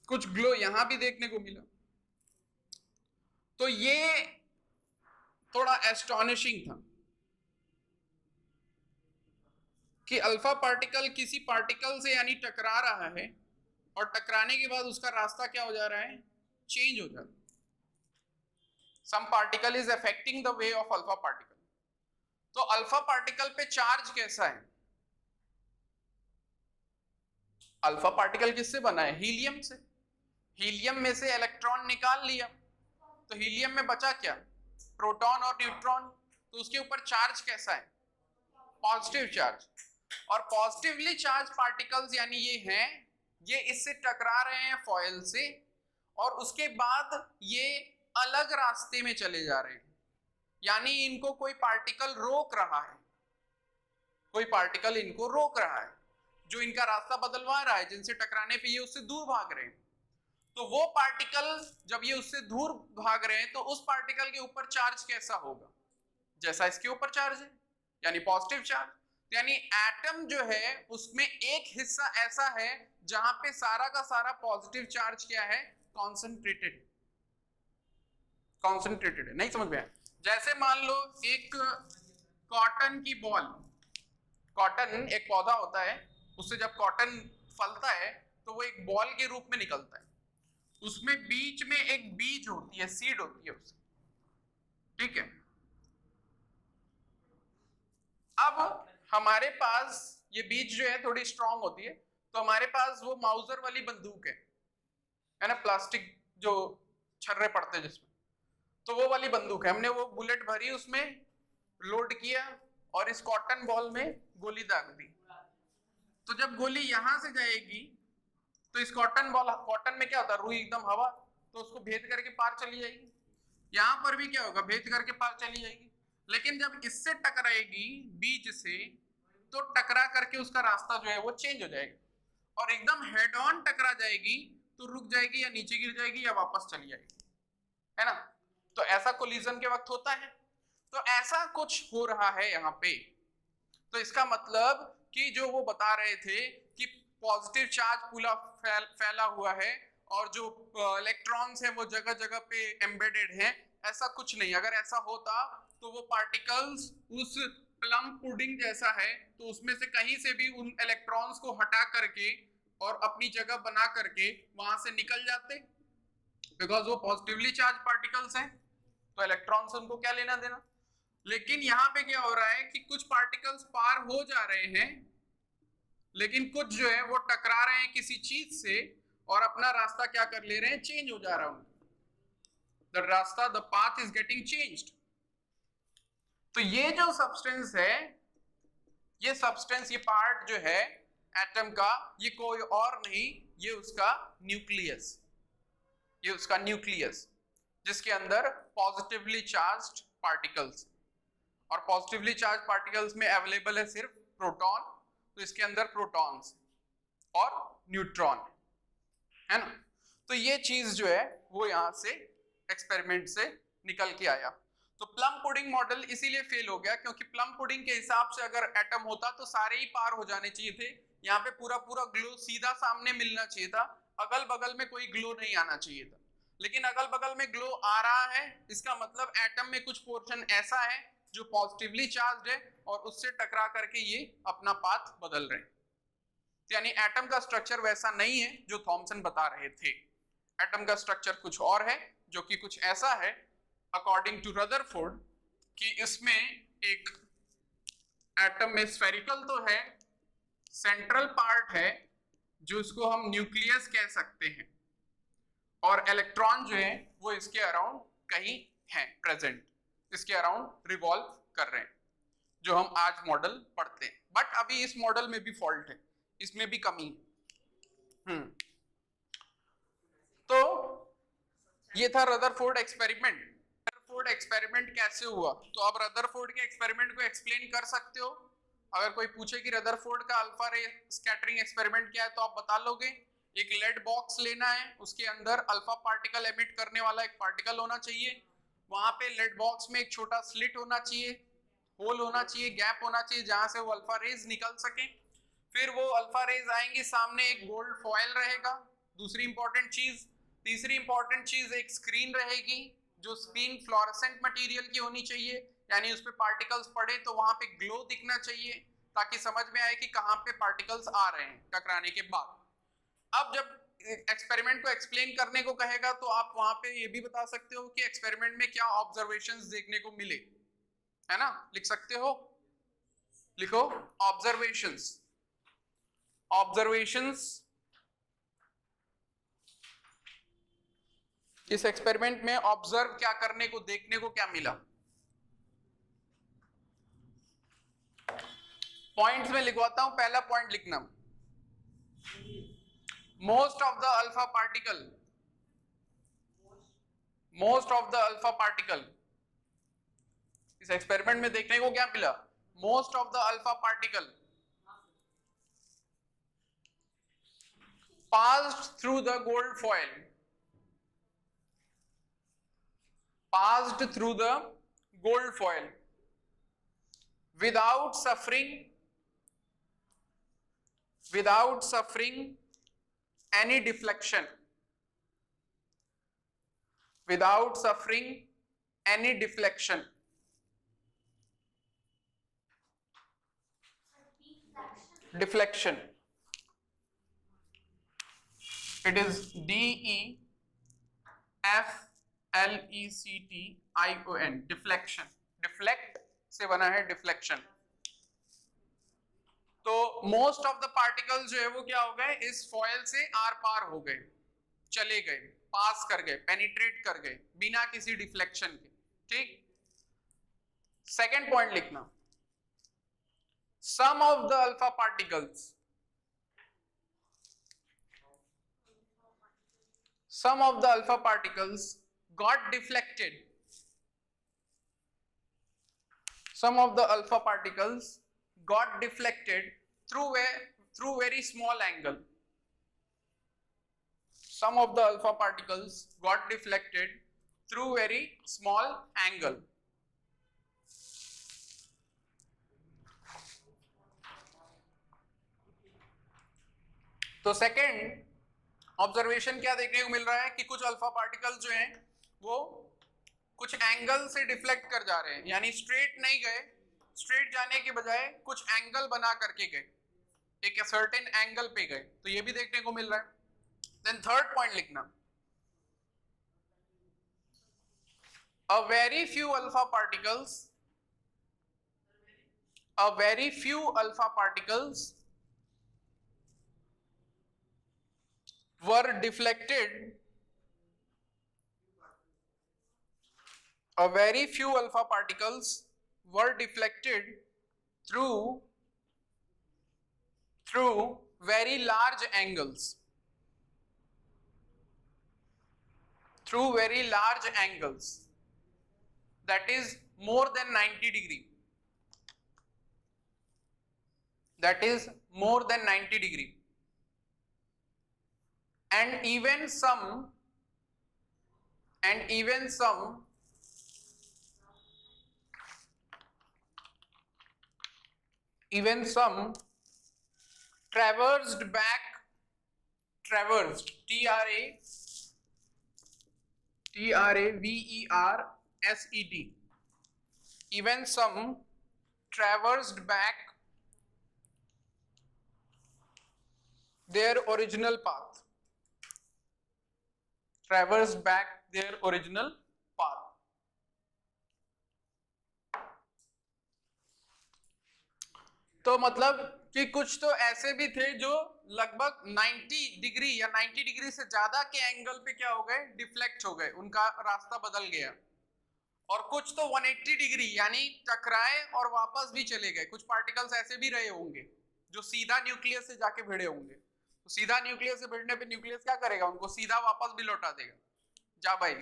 Speaker 1: कुछ ग्लो यहां भी देखने को मिला। तो ये थोड़ा एस्टोनिशिंग था कि अल्फा पार्टिकल किसी पार्टिकल से यानी टकरा रहा है और टकराने के बाद उसका रास्ता क्या हो जा रहा है, चेंज हो जा रहा है। Some particle is affecting the way of alpha particle. तो अल्फा पार्टिकल पे चार्ज कैसा है, अल्फा पार्टिकल किससे बना है, हीलियम से। हीलियम में से इलेक्ट्रॉन निकाल लिया तो हीलियम में बचा क्या, प्रोटॉन और न्यूट्रॉन। तो उसके ऊपर चार्ज कैसा है, पॉजिटिव चार्ज। और पॉजिटिवली चार्ज पार्टिकल्स यानी ये हैं, ये इससे टकरा रहे हैं फॉयल से और उसके बाद ये अलग रास्ते में चले जा रहे हैं, यानी इनको कोई पार्टिकल रोक रहा है, कोई पार्टिकल इनको रोक रहा है जो इनका रास्ता बदलवा रहा है, जिनसे टकराने पे ये उससे दूर भाग रहे हैं। तो वो पार्टिकल जब ये उससे दूर भाग रहे हैं तो उस पार्टिकल के ऊपर चार्ज कैसा होगा, जैसा इसके ऊपर चार्ज है, यानी पॉजिटिव चार्ज। यानी एटम जो है उसमें एक हिस्सा ऐसा है जहां पे सारा का सारा पॉजिटिव चार्ज क्या है, कॉन्सेंट्रेटेड, कॉन्सेंट्रेटेड है। नहीं समझ में आया? जैसे मान लो एक कॉटन की बॉल, कॉटन एक पौधा होता है, उससे जब कॉटन फलता है तो वो एक बॉल के रूप में निकलता है, उसमें बीच में एक बीज होती है, सीड होती है उसमें, ठीक है। अब हमारे पास ये बीज जो है थोड़ी स्ट्रांग होती है, तो हमारे पास वो माउजर वाली बंदूक है ना, प्लास्टिक जो छर्रे पड़ते हैं जिसमें, तो वो वाली बंदूक है। हमने वो बुलेट भरी, उसमें लोड किया और इस कॉटन बॉल में गोली दाग दी। तो जब गोली यहां से जाएगी तो इस कॉटन बॉल, कॉटन में क्या होता है, रुई एकदम हवा, तो उसको भेद करके पार चली जाएगी। यहां पर भी क्या होगा, भेद करके पार चली जाएगी। लेकिन जब इससे टकराएगी बीज से तो टकरा करके उसका रास्ता जो है वो चेंज हो जाएगा और एकदम हेड ऑन टकरा जाएगी तो रुक जाएगी या नीचे गिर जाएगी या वापस चली जाएगी, है ना। तो ऐसा कोलिजन के वक्त होता है। तो ऐसा कुछ हो रहा है यहाँ पे। तो इसका मतलब कि जो वो बता रहे थे कि पॉजिटिव चार्ज पूरा फैला हुआ है और जो इलेक्ट्रॉन्स हैं वो जगह जगह पे एम्बेडेड हैं, ऐसा कुछ नहीं। अगर ऐसा होता तो वो पार्टिकल्स उस प्लम पुडिंग जैसा है, तो उसमें से कहीं से भी उन इलेक्ट्रॉन्स को हटा करके और अपनी जगह बना करके वहां से निकल जाते, बिकॉज वो पॉजिटिवली चार्ज पार्टिकल्स हैं, तो इलेक्ट्रॉन से उनको क्या लेना देना। लेकिन यहाँ पे क्या हो रहा है कि कुछ पार्टिकल्स पार हो जा रहे हैं, लेकिन कुछ जो है वो टकरा रहे हैं किसी चीज से और अपना रास्ता क्या कर ले रहे हैं, चेंज हो जा रहा है। द रास्ता, the path is getting changed. तो ये जो सब्सटेंस है, ये सब्सटेंस, ये पार्ट जो है एटम का, ये कोई और नहीं, ये उसका न्यूक्लियस, ये उसका न्यूक्लियस जिसके अंदर पॉजिटिवली चार्ज्ड पार्टिकल्स, और पॉजिटिवली चार्ज पार्टिकल्स में अवेलेबल है सिर्फ प्रोटॉन, तो इसके अंदर प्रोटॉन्स और न्यूट्रॉन है ना। तो ये चीज जो है वो यहां से एक्सपेरिमेंट से निकल के आया। तो प्लम पुडिंग मॉडल इसीलिए फेल हो गया क्योंकि प्लम पुडिंग के हिसाब से अगर एटम होता तो सारे ही पार हो जाने चाहिए थे, यहाँ पे पूरा पूरा ग्लो सीधा सामने मिलना चाहिए था, अगल बगल में कोई ग्लो नहीं आना चाहिए था। लेकिन अगल बगल में ग्लो आ रहा है, इसका मतलब एटम में कुछ पोर्शन ऐसा है जो पॉजिटिवली चार्ज्ड है और उससे टकरा करके ये अपना पाथ बदल रहे हैं। यानी एटम का स्ट्रक्चर वैसा नहीं है जो थॉमसन बता रहे थे। एटम का स्ट्रक्चर कुछ और है, जो कि कुछ ऐसा है अकॉर्डिंग टू रदरफोर्ड कि इसमें एक एटम में स्फेरिकल तो है, सेंट्रल पार्ट है जो इसको हम न्यूक्लियस कह सकते हैं, और इलेक्ट्रॉन जो है वो इसके अराउंड कहीं है प्रेजेंट, इसके अराउंड रिवॉल्व कर रहे हैं, जो हम आज मॉडल पढ़ते हैं। बट अभी इस मॉडल में भी फॉल्ट है, इसमें भी कमी है। तो ये था रदरफोर्ड एक्सपेरिमेंट। रदरफोर्ड एक्सपेरिमेंट कैसे हुआ, तो आप रदरफोर्ड के एक्सपेरिमेंट को एक्सप्लेन कर सकते हो। अगर कोई पूछे कि रदरफोर्ड का अल्फा रे स्कैटरिंग एक्सपेरिमेंट क्या है, तो आप बता लोगे। एक लेड बॉक्स लेना है, उसके अंदर अल्फा पार्टिकल एमिट करने वाला एक पार्टिकल होना चाहिए, वहां पे लेड बॉक्स में एक छोटा स्लिट होना चाहिए, होल होना चाहिए, गैप होना चाहिए, जहां से वो अल्फा रेज निकल सके। फिर वो अल्फा रेज आएंगी, सामने एक गोल्ड फॉयल रहेगा, दूसरी इंपॉर्टेंट चीज। तीसरी इंपॉर्टेंट चीज, एक स्क्रीन रहेगी, जो स्क्रीन फ्लोरेसेंट मटेरियल की होनी चाहिए, यानी उस पे पार्टिकल्स पड़े तो वहां पे ग्लो दिखना चाहिए, ताकि समझ में आए कि कहां पे पार्टिकल्स आ रहे हैं टकराने के बाद। अब जब एक्सपेरिमेंट को एक्सप्लेन करने को कहेगा, तो आप वहां पे ये भी बता सकते हो कि एक्सपेरिमेंट में क्या ऑब्जर्वेशंस देखने को मिले, है ना, लिख सकते हो, लिखो ऑब्जर्वेशंस। ऑब्जर्वेशंस इस एक्सपेरिमेंट में ऑब्जर्व क्या करने को, देखने को क्या मिला। पॉइंट्स में लिखवाता हूं, पहला पॉइंट लिखना, most of the alpha particle, most of the alpha particle, इस एक्सपेरिमेंट में देखने को क्या मिला, most of the alpha particle passed through the gold foil, passed through the gold foil without suffering any deflection, without suffering any deflection. Deflection, it is DEFLECTION, deflection, deflect से बना है deflection। तो most of the particle जो है वो क्या हो गए, इस फॉयल से आर पार हो गए, चले गए, पास कर गए, पेनिट्रेट कर गए बिना किसी डिफ्लेक्शन के। ठीक, सेकेंड पॉइंट लिखना, some of the alpha particles, some of the alpha particles got deflected, some of the alpha particles got deflected through very small angle, some of the alpha particles got deflected through very small angle। तो second observation क्या देखने को मिल रहा है कि कुछ alpha particle जो हैं वो कुछ एंगल से डिफ्लेक्ट कर जा रहे हैं, यानी स्ट्रेट नहीं गए, स्ट्रेट जाने के बजाय कुछ एंगल बना करके गए, एक सर्टेन एंगल पे गए, तो ये भी देखने को मिल रहा है। देन थर्ड पॉइंट लिखना, a very few alpha particles were deflected, a very few alpha particles were deflected through very large angles, through very large angles, that is more than 90 degree, that is more than 90 degree, and even some traversed back, traversed, TRAVERSED, even some traversed back their original path, traversed back their original path। तो मतलब कि कुछ तो ऐसे भी थे जो लगभग 90 डिग्री या 90 डिग्री से ज्यादा के एंगल पे क्या हो गए, डिफ्लेक्ट हो गए, उनका रास्ता बदल गया। और कुछ तो 180 डिग्री यानी टकराए और वापस भी चले गए। कुछ पार्टिकल्स ऐसे भी रहे होंगे जो सीधा न्यूक्लियस से जाके भिड़े होंगे। तो सीधा न्यूक्लियस से भिड़ने पे न्यूक्लियस क्या करेगा, उनको सीधा वापस भी लौटा देगा। जा भाई।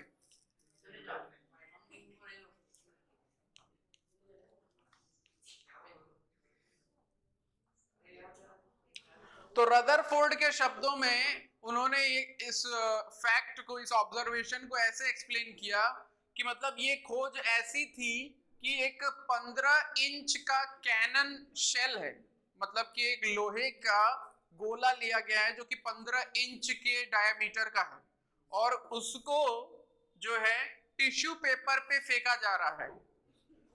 Speaker 1: तो रदरफोर्ड के शब्दों में उन्होंने इस फैक्ट को, इस ऑब्जर्वेशन को ऐसे एक्सप्लेन किया कि मतलब ये खोज ऐसी थी कि एक 15 इंच का कैनन शेल है, मतलब कि एक लोहे का गोला लिया गया है जो कि 15 इंच के डायमीटर का है, और उसको जो है टिश्यू पेपर पे फेंका जा रहा है,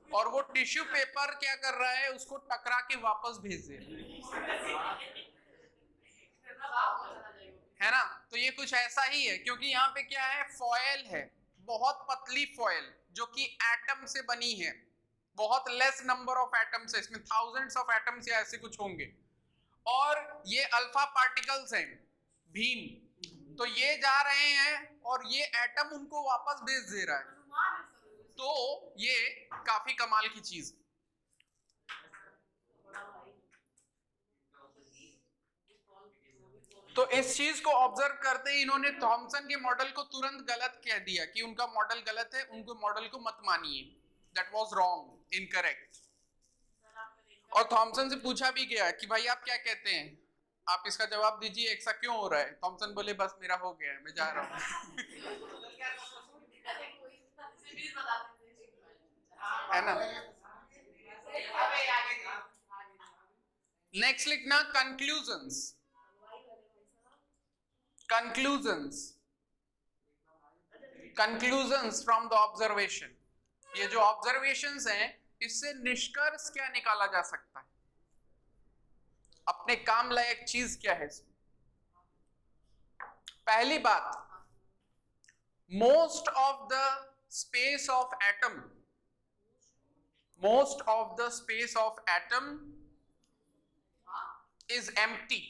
Speaker 1: और वो टिश्यू पेपर क्या कर रहा है, उसको टकरा के वापस भेज दे रहा है ना। तो ये कुछ ऐसा ही है, क्योंकि यहाँ पे क्या है, फॉयल है, बहुत पतली फॉयल जो कि एटम से बनी है, बहुत लेस नंबर ऑफ एटम्स है इसमें, थाउजेंड्स ऑफ एटम्स या ऐसे कुछ होंगे, और ये अल्फा पार्टिकल्स हैं, भीम। तो ये जा रहे हैं और ये एटम उनको वापस भेज दे रहा है। तो ये काफी कमाल की चीज है। तो इस चीज को ऑब्जर्व करते ही इन्होंने थॉमसन के मॉडल को तुरंत गलत कह दिया कि उनका मॉडल गलत है, उनको मॉडल को मत मानिए, दैट वाज रॉन्ग, इनकरेक्ट। और थॉमसन से पूछा भी गया कि भाई आप क्या कहते हैं, आप इसका जवाब दीजिए, ऐसा क्यों हो रहा है। थॉमसन बोले बस मेरा हो गया है, मैं जा रहा हूँ। है ना। नेक्स्ट लिखना conclusions. Conclusions from the observation. ये जो ऑब्जर्वेशंस हैं, इससे निष्कर्ष क्या निकाला जा सकता है, अपने काम लायक चीज क्या है इसमें। पहली बात, most of the space of atom, most of the space of atom is empty.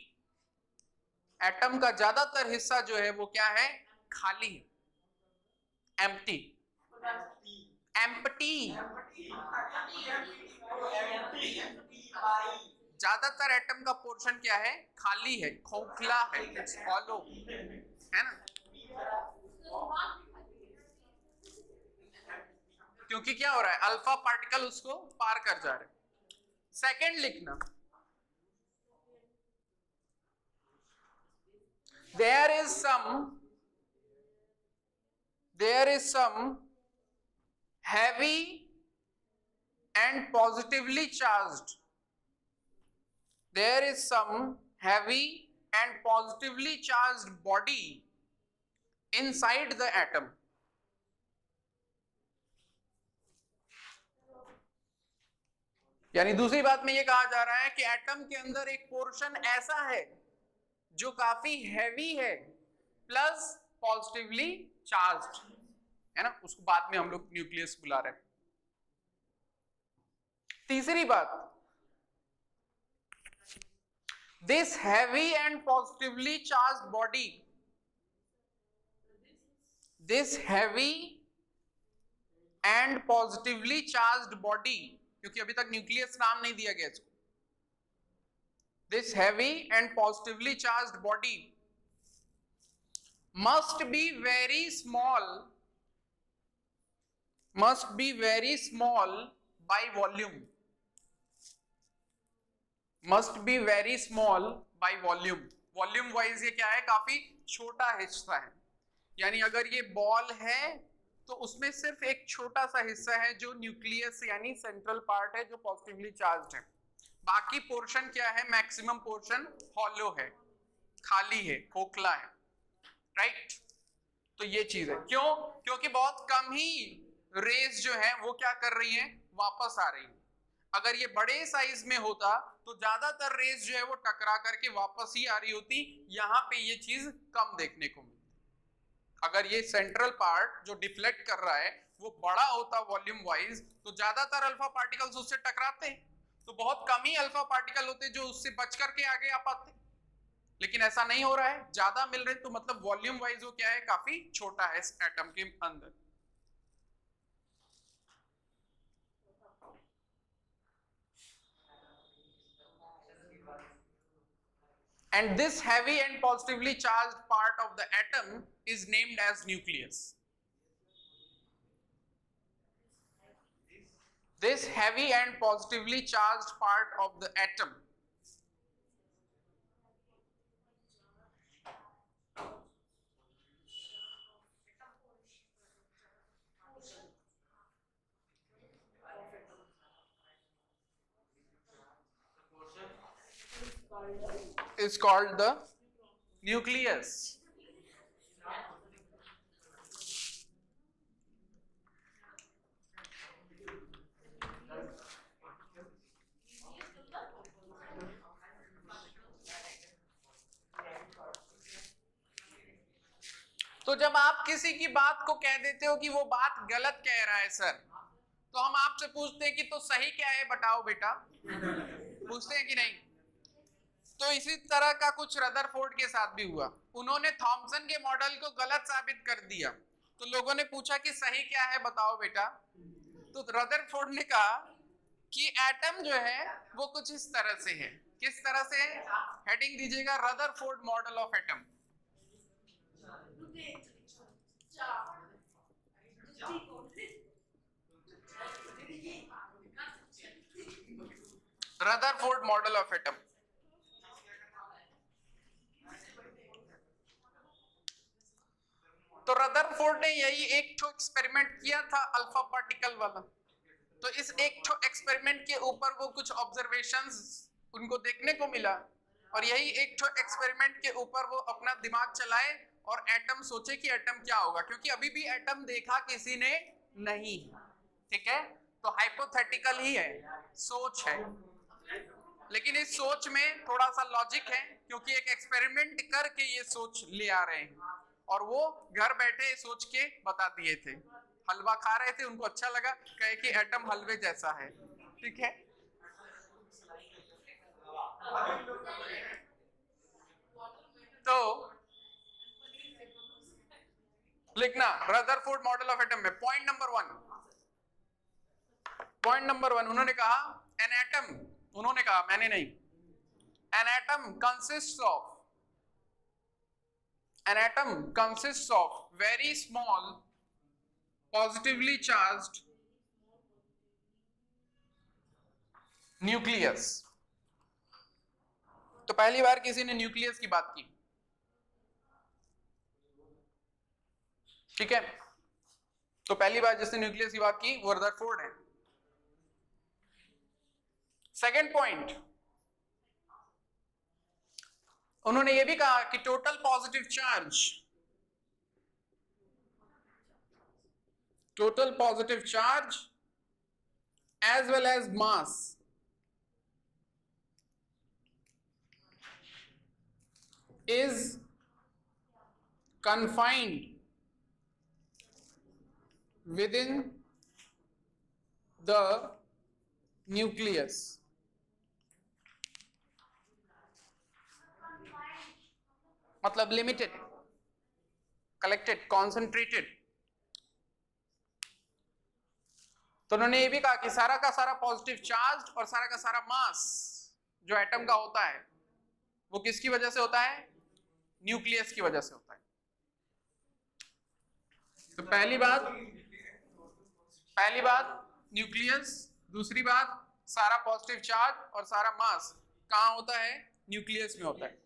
Speaker 1: Atom का ज्यादातर हिस्सा जो है वो क्या है, खाली है, एम्प्टी। एम्प्टी, ज्यादातर एटम का पोर्शन क्या है, खाली है, खोखला है, इट्स हॉलो, है ना। क्योंकि क्या हो रहा है, अल्फा पार्टिकल उसको पार कर जा रहे हैं। सेकंड लिखना, there is some heavy and positively charged, there is some heavy and positively charged body inside the atom. यानी दूसरी बात में ये कहा जा रहा है कि एटम के अंदर एक पोर्शन ऐसा है जो काफी हैवी है प्लस पॉजिटिवली चार्ज्ड है ना, उसको बाद में हम लोग न्यूक्लियस बुला रहे हैं। तीसरी बात, this heavy and positively charged body, this heavy and positively charged body, क्योंकि अभी तक न्यूक्लियस नाम नहीं दिया गया इसको, this heavy and positively charged body must be very small by volume, must be very small by volume। Volume wise ये क्या है, काफी छोटा हिस्सा है, यानी अगर ये बॉल है तो उसमें सिर्फ एक छोटा सा हिस्सा है जो न्यूक्लियस यानी सेंट्रल पार्ट है जो पॉजिटिवली चार्ज्ड है, बाकी पोर्शन क्या है, मैक्सिमम पोर्शन हॉलो है, खाली है, खोखला है, राइट। तो ये चीज है, क्यों, क्योंकि बहुत कम ही रेज जो है वो क्या कर रही है, वापस आ रही है। अगर ये बड़े साइज में होता तो ज्यादातर रेज जो है वो टकरा करके वापस ही आ रही होती, यहाँ पे ये चीज कम देखने को मिलती। अगर ये सेंट्रल पार्ट जो डिफ्लेक्ट कर रहा है वो बड़ा होता वॉल्यूम वाइज, तो ज्यादातर अल्फा पार्टिकल्स उससे टकराते, तो बहुत कम ही अल्फा पार्टिकल होते जो उससे बच करके आगे आ पाते। लेकिन ऐसा नहीं हो रहा है, ज्यादा मिल रहे, तो मतलब वॉल्यूम वाइज वो क्या है, काफी छोटा है इस एटम के अंदर। And this heavy and positively charged part of the atom is named as nucleus. This heavy and positively charged part of the atom is called the nucleus. तो जब आप किसी की बात को कह देते हो कि वो बात गलत कह रहा है सर, तो हम आपसे पूछते हैं कि तो सही क्या है बताओ बेटा, पूछते हैं कि नहीं? तो इसी तरह का कुछ रदरफोर्ड के साथ भी हुआ, उन्होंने थॉमसन के मॉडल को गलत साबित कर दिया, तो लोगों ने पूछा कि सही क्या है बताओ बेटा, तो रदरफोर्ड ने कहा कि एटम जो है वो कुछ इस तरह से है। किस तरह से? हेडिंग दीजिएगा, Rutherford model of atom. Rutherford model of atom. तो रदरफोर्ड ने यही एक ठो एक्सपेरिमेंट किया था अल्फा पार्टिकल वाला, तो इस एक ठो एक्सपेरिमेंट के ऊपर वो कुछ ऑब्जर्वेशंस उनको देखने को मिला, और यही एक ठो एक्सपेरिमेंट के ऊपर वो अपना दिमाग चलाए और एटम सोचे कि एटम क्या होगा, क्योंकि अभी भी एटम देखा किसी ने नहीं, ठीक है, तो हाइपोथेटिकल ही है, सोच है, लेकिन इस सोच में थोड़ा सा लॉजिक है, क्योंकि एक एक्सपेरिमेंट करके ये सोच ले आ रहे हैं, और वो घर बैठे सोच के बता दिए थे, हलवा खा रहे थे, उनको अच्छा लगा, कहे कि एटम हलवे जैसा है, ठीक है। तो लिखना रदरफोर्ड मॉडल ऑफ एटम में पॉइंट नंबर वन उन्होंने कहा एन एटम, उन्होंने कहा, मैंने नहीं, an atom consists of very small positively charged nucleus। तो पहली बार किसी ने न्यूक्लियस की बात की, ठीक है, तो पहली बार जिसने न्यूक्लियस की बात की वो रदरफोर्ड है। सेकेंड पॉइंट, उन्होंने ये भी कहा कि total positive charge as well as mass is confined within the nucleus। मतलब लिमिटेड, कलेक्टेड, कॉन्सेंट्रेटेड। तो उन्होंने ये भी कहा कि सारा का सारा पॉजिटिव चार्ज और सारा का सारा मास जो एटम का होता है वो किसकी वजह से होता है? न्यूक्लियस की वजह से होता है। तो पहली बात न्यूक्लियस, दूसरी बात सारा पॉजिटिव चार्ज और सारा मास कहां होता है? न्यूक्लियस में होता है।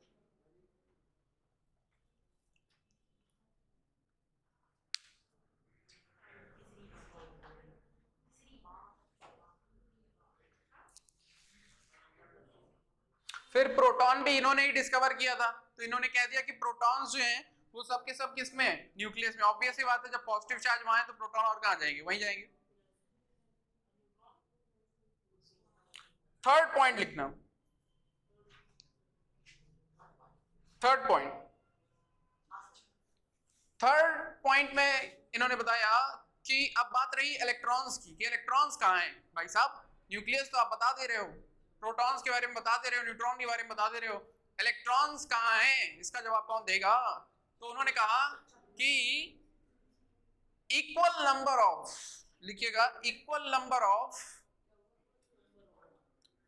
Speaker 1: फिर प्रोटॉन भी इन्होंने ही डिस्कवर किया था, तो इन्होंने कह दिया कि प्रोटॉन्स जो हैं वो सब के सब किस में? न्यूक्लियस में। ऑब्वियस ही बात है, जब पॉजिटिव चार्ज वहां है तो प्रोटॉन और कहां जाएंगे? वहीं जाएंगे। थर्ड पॉइंट लिखना, थर्ड पॉइंट में इन्होंने बताया कि अब बात रही इलेक्ट्रॉन्स की, कि इलेक्ट्रॉन्स कहां हैं? भाई साहब न्यूक्लियस तो आप बता दे रहे हो, प्रोटॉन्स के बारे में बता दे रहे हो, न्यूट्रॉन के बारे में बता दे रहे हो, इलेक्ट्रॉन्स कहाँ हैं, इसका जवाब कौन देगा? तो उन्होंने कहा कि इक्वल नंबर ऑफ, लिखिएगा, equal number of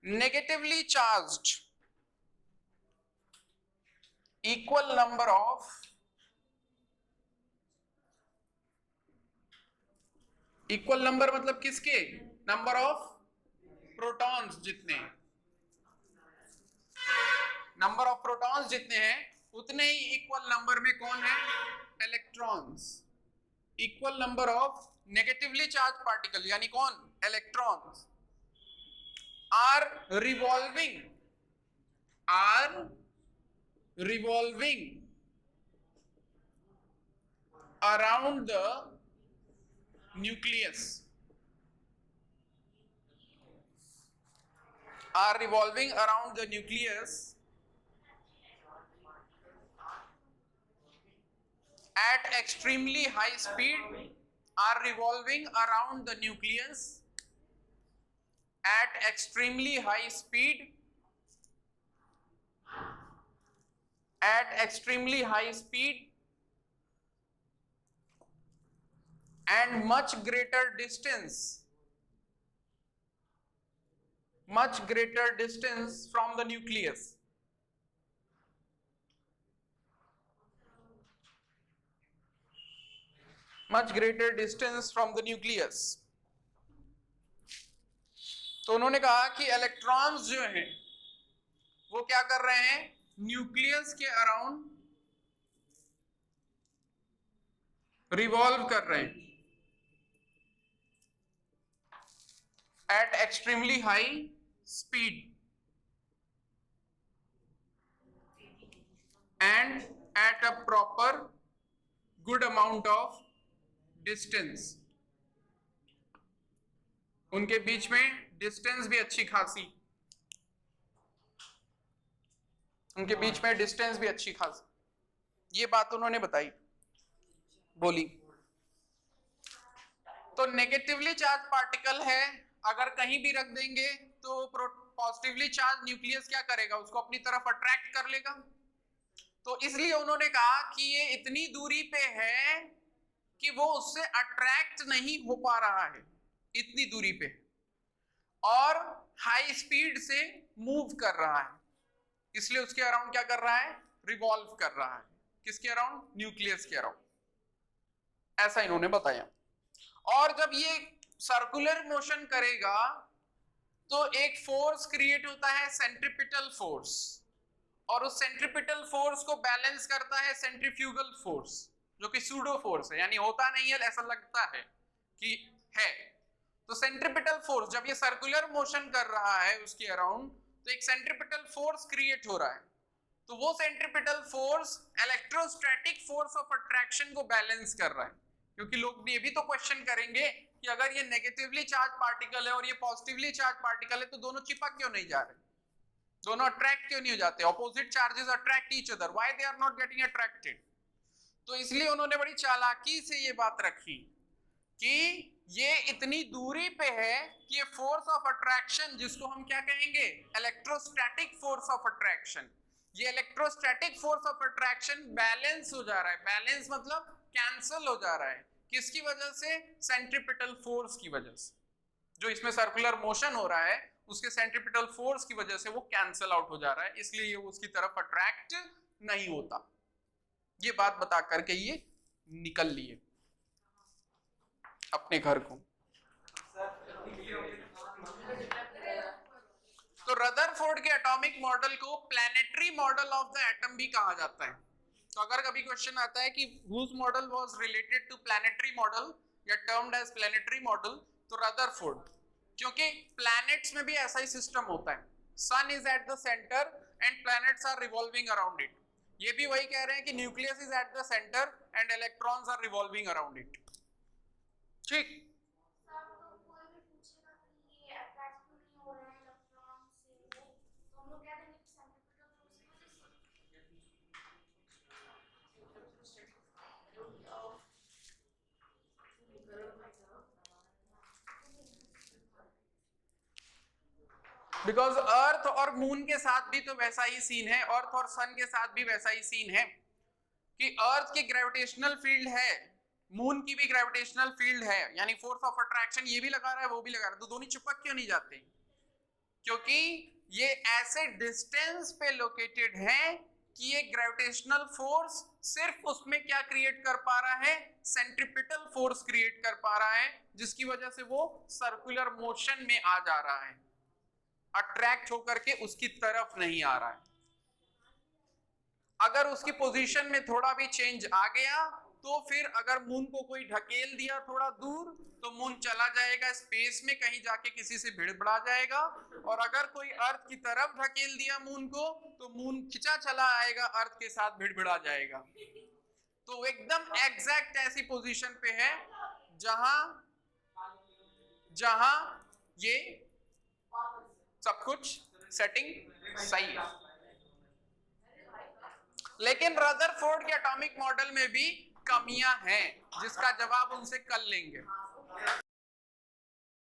Speaker 1: negatively charged, equal number of, equal number मतलब किसके? नंबर ऑफ प्रोटॉन्स जितने, नंबर ऑफ प्रोटॉन्स जितने हैं उतने ही इक्वल नंबर में कौन है? Electrons. Equal number of negatively charge particle यानी कौन? Electrons are revolving, are revolving around the nucleus, are revolving around the nucleus at extremely high speed, are revolving around the nucleus at extremely high speed, at extremely high speed and much greater distance, much greater distance from the nucleus. Much greater distance from the nucleus. तो उन्होंने कहा कि electrons जो हैं वो क्या कर रहे हैं? न्यूक्लियस के अराउंड रिवॉल्व कर रहे हैं at extremely high speed and at a proper good amount of distance. उनके बीच में डिस्टेंस भी अच्छी खासी, उनके बीच में डिस्टेंस भी अच्छी खासी, ये बात उन्होंने बताई, बोली। तो नेगेटिवली चार्ज पार्टिकल है, अगर कहीं भी रख देंगे तो पॉजिटिवली चार्ज न्यूक्लियस क्या करेगा? उसको अपनी तरफ अट्रैक्ट कर लेगा। तो इसलिए उन्होंने कहा कि ये इतनी दूरी पे है कि वो उससे अट्रैक्ट नहीं हो पा रहा है, इतनी दूरी पे, और हाई स्पीड से मूव कर रहा है, इसलिए उसके अराउंड क्या कर रहा है? रिवॉल्व कर रहा है। किसके अराउंड? न्यूक्लियस के अराउंड, ऐसा इन्होंने बताया। और जब ये सर्कुलर मोशन करेगा तो एक फोर्स क्रिएट होता है, सेंट्रीपिटल फोर्स, और उस सेंट्रीपिटल फोर्स को बैलेंस करता है सेंट्रीफ्यूगल फोर्स, जो कि सूडो फोर्स है, यानी होता नहीं है, ऐसा लगता है कि है। तो सेंट्रीपिटल फोर्स जब ये सर्कुलर मोशन कर रहा है उसके अराउंड, तो एक सेंट्रीपिटल फोर्स क्रिएट हो रहा है। तो वो centripetal force electrostatic force of attraction को बैलेंस कर रहा है, क्योंकि लोग ये भी तो क्वेश्चन करेंगे कि अगर ये नेगेटिवली चार्ज पार्टिकल है और ये पॉजिटिवली चार्ज पार्टिकल है तो दोनों चिपक क्यों नहीं जा रहे, दोनों अट्रैक्ट क्यों नहीं हो जाते? Opposite charges attract each other, why they are not getting attracted? तो इसलिए उन्होंने बड़ी चालाकी से ये बात रखी कि ये इतनी दूरी पे है कि ये फोर्स ऑफ अट्रैक्शन, जिसको हम क्या कहेंगे? इलेक्ट्रोस्टैटिक फोर्स ऑफ अट्रैक्शन, ये electrostatic force of attraction balance हो जा रहा है। बैलेंस मतलब कैंसल हो जा रहा है, किसकी वजह से? सेंट्रीपिटल फोर्स की वजह से। जो इसमें सर्कुलर मोशन हो रहा है उसके सेंट्रीपिटल फोर्स की वजह से वो कैंसल आउट हो जा रहा है, इसलिए ये उसकी तरफ अट्रैक्ट नहीं होता। ये बात बता करके ये निकल लिए अपने घर को। तो रदरफोर्ड के एटॉमिक मॉडल को planetary model of the atom भी कहा जाता है। तो अगर कभी क्वेश्चन आता है कि whose model was related to planetary model या termed as planetary model, तो रदरफोर्ड, क्योंकि प्लैनेट्स में भी ऐसा ही सिस्टम होता है, sun is at the centre and planets are revolving around it. ये भी वही कह रहे हैं कि nucleus is at the centre and electrons are revolving around it. ठीक, बिकॉज अर्थ और मून के साथ भी तो वैसा ही सीन है, अर्थ और सन के साथ भी वैसा ही सीन है कि अर्थ की ग्रेविटेशनल फील्ड है, मून की भी ग्रेविटेशनल फील्ड है, यानी फोर्स ऑफ अट्रैक्शन ये भी लगा रहा है वो भी लगा रहा है, तो दोनों चिपक क्यों नहीं जाते? क्योंकि ये ऐसे डिस्टेंस पे लोकेटेड है कि ये ग्रेविटेशनल फोर्स सिर्फ उसमें क्या क्रिएट कर पा रहा है, सेंट्रीपिटल फोर्स क्रिएट कर पा रहा है, जिसकी वजह से वो सर्कुलर मोशन में आ जा रहा है, अट्रैक्ट होकर के उसकी तरफ नहीं आ रहा है। अगर उसकी पोजीशन में थोड़ा भी चेंज आ गया तो फिर अगर मून को कोई ढकेल दिया थोड़ा दूर तो मून चला जाएगा स्पेस में, कहीं जाके किसी से भिड़भिड़ा जाएगा, और अगर कोई अर्थ की तरफ ढकेल दिया मून को तो मून खिंचा चला आएगा, अर्थ के साथ भिड़भिड़ा जाएगा। तो एकदम एग्जैक्ट ऐसी पोजीशन पे है जहां ये सब कुछ सेटिंग सही है। लेकिन रदरफोर्ड के एटॉमिक मॉडल में भी कमियां हैं, जिसका जवाब उनसे कल लेंगे।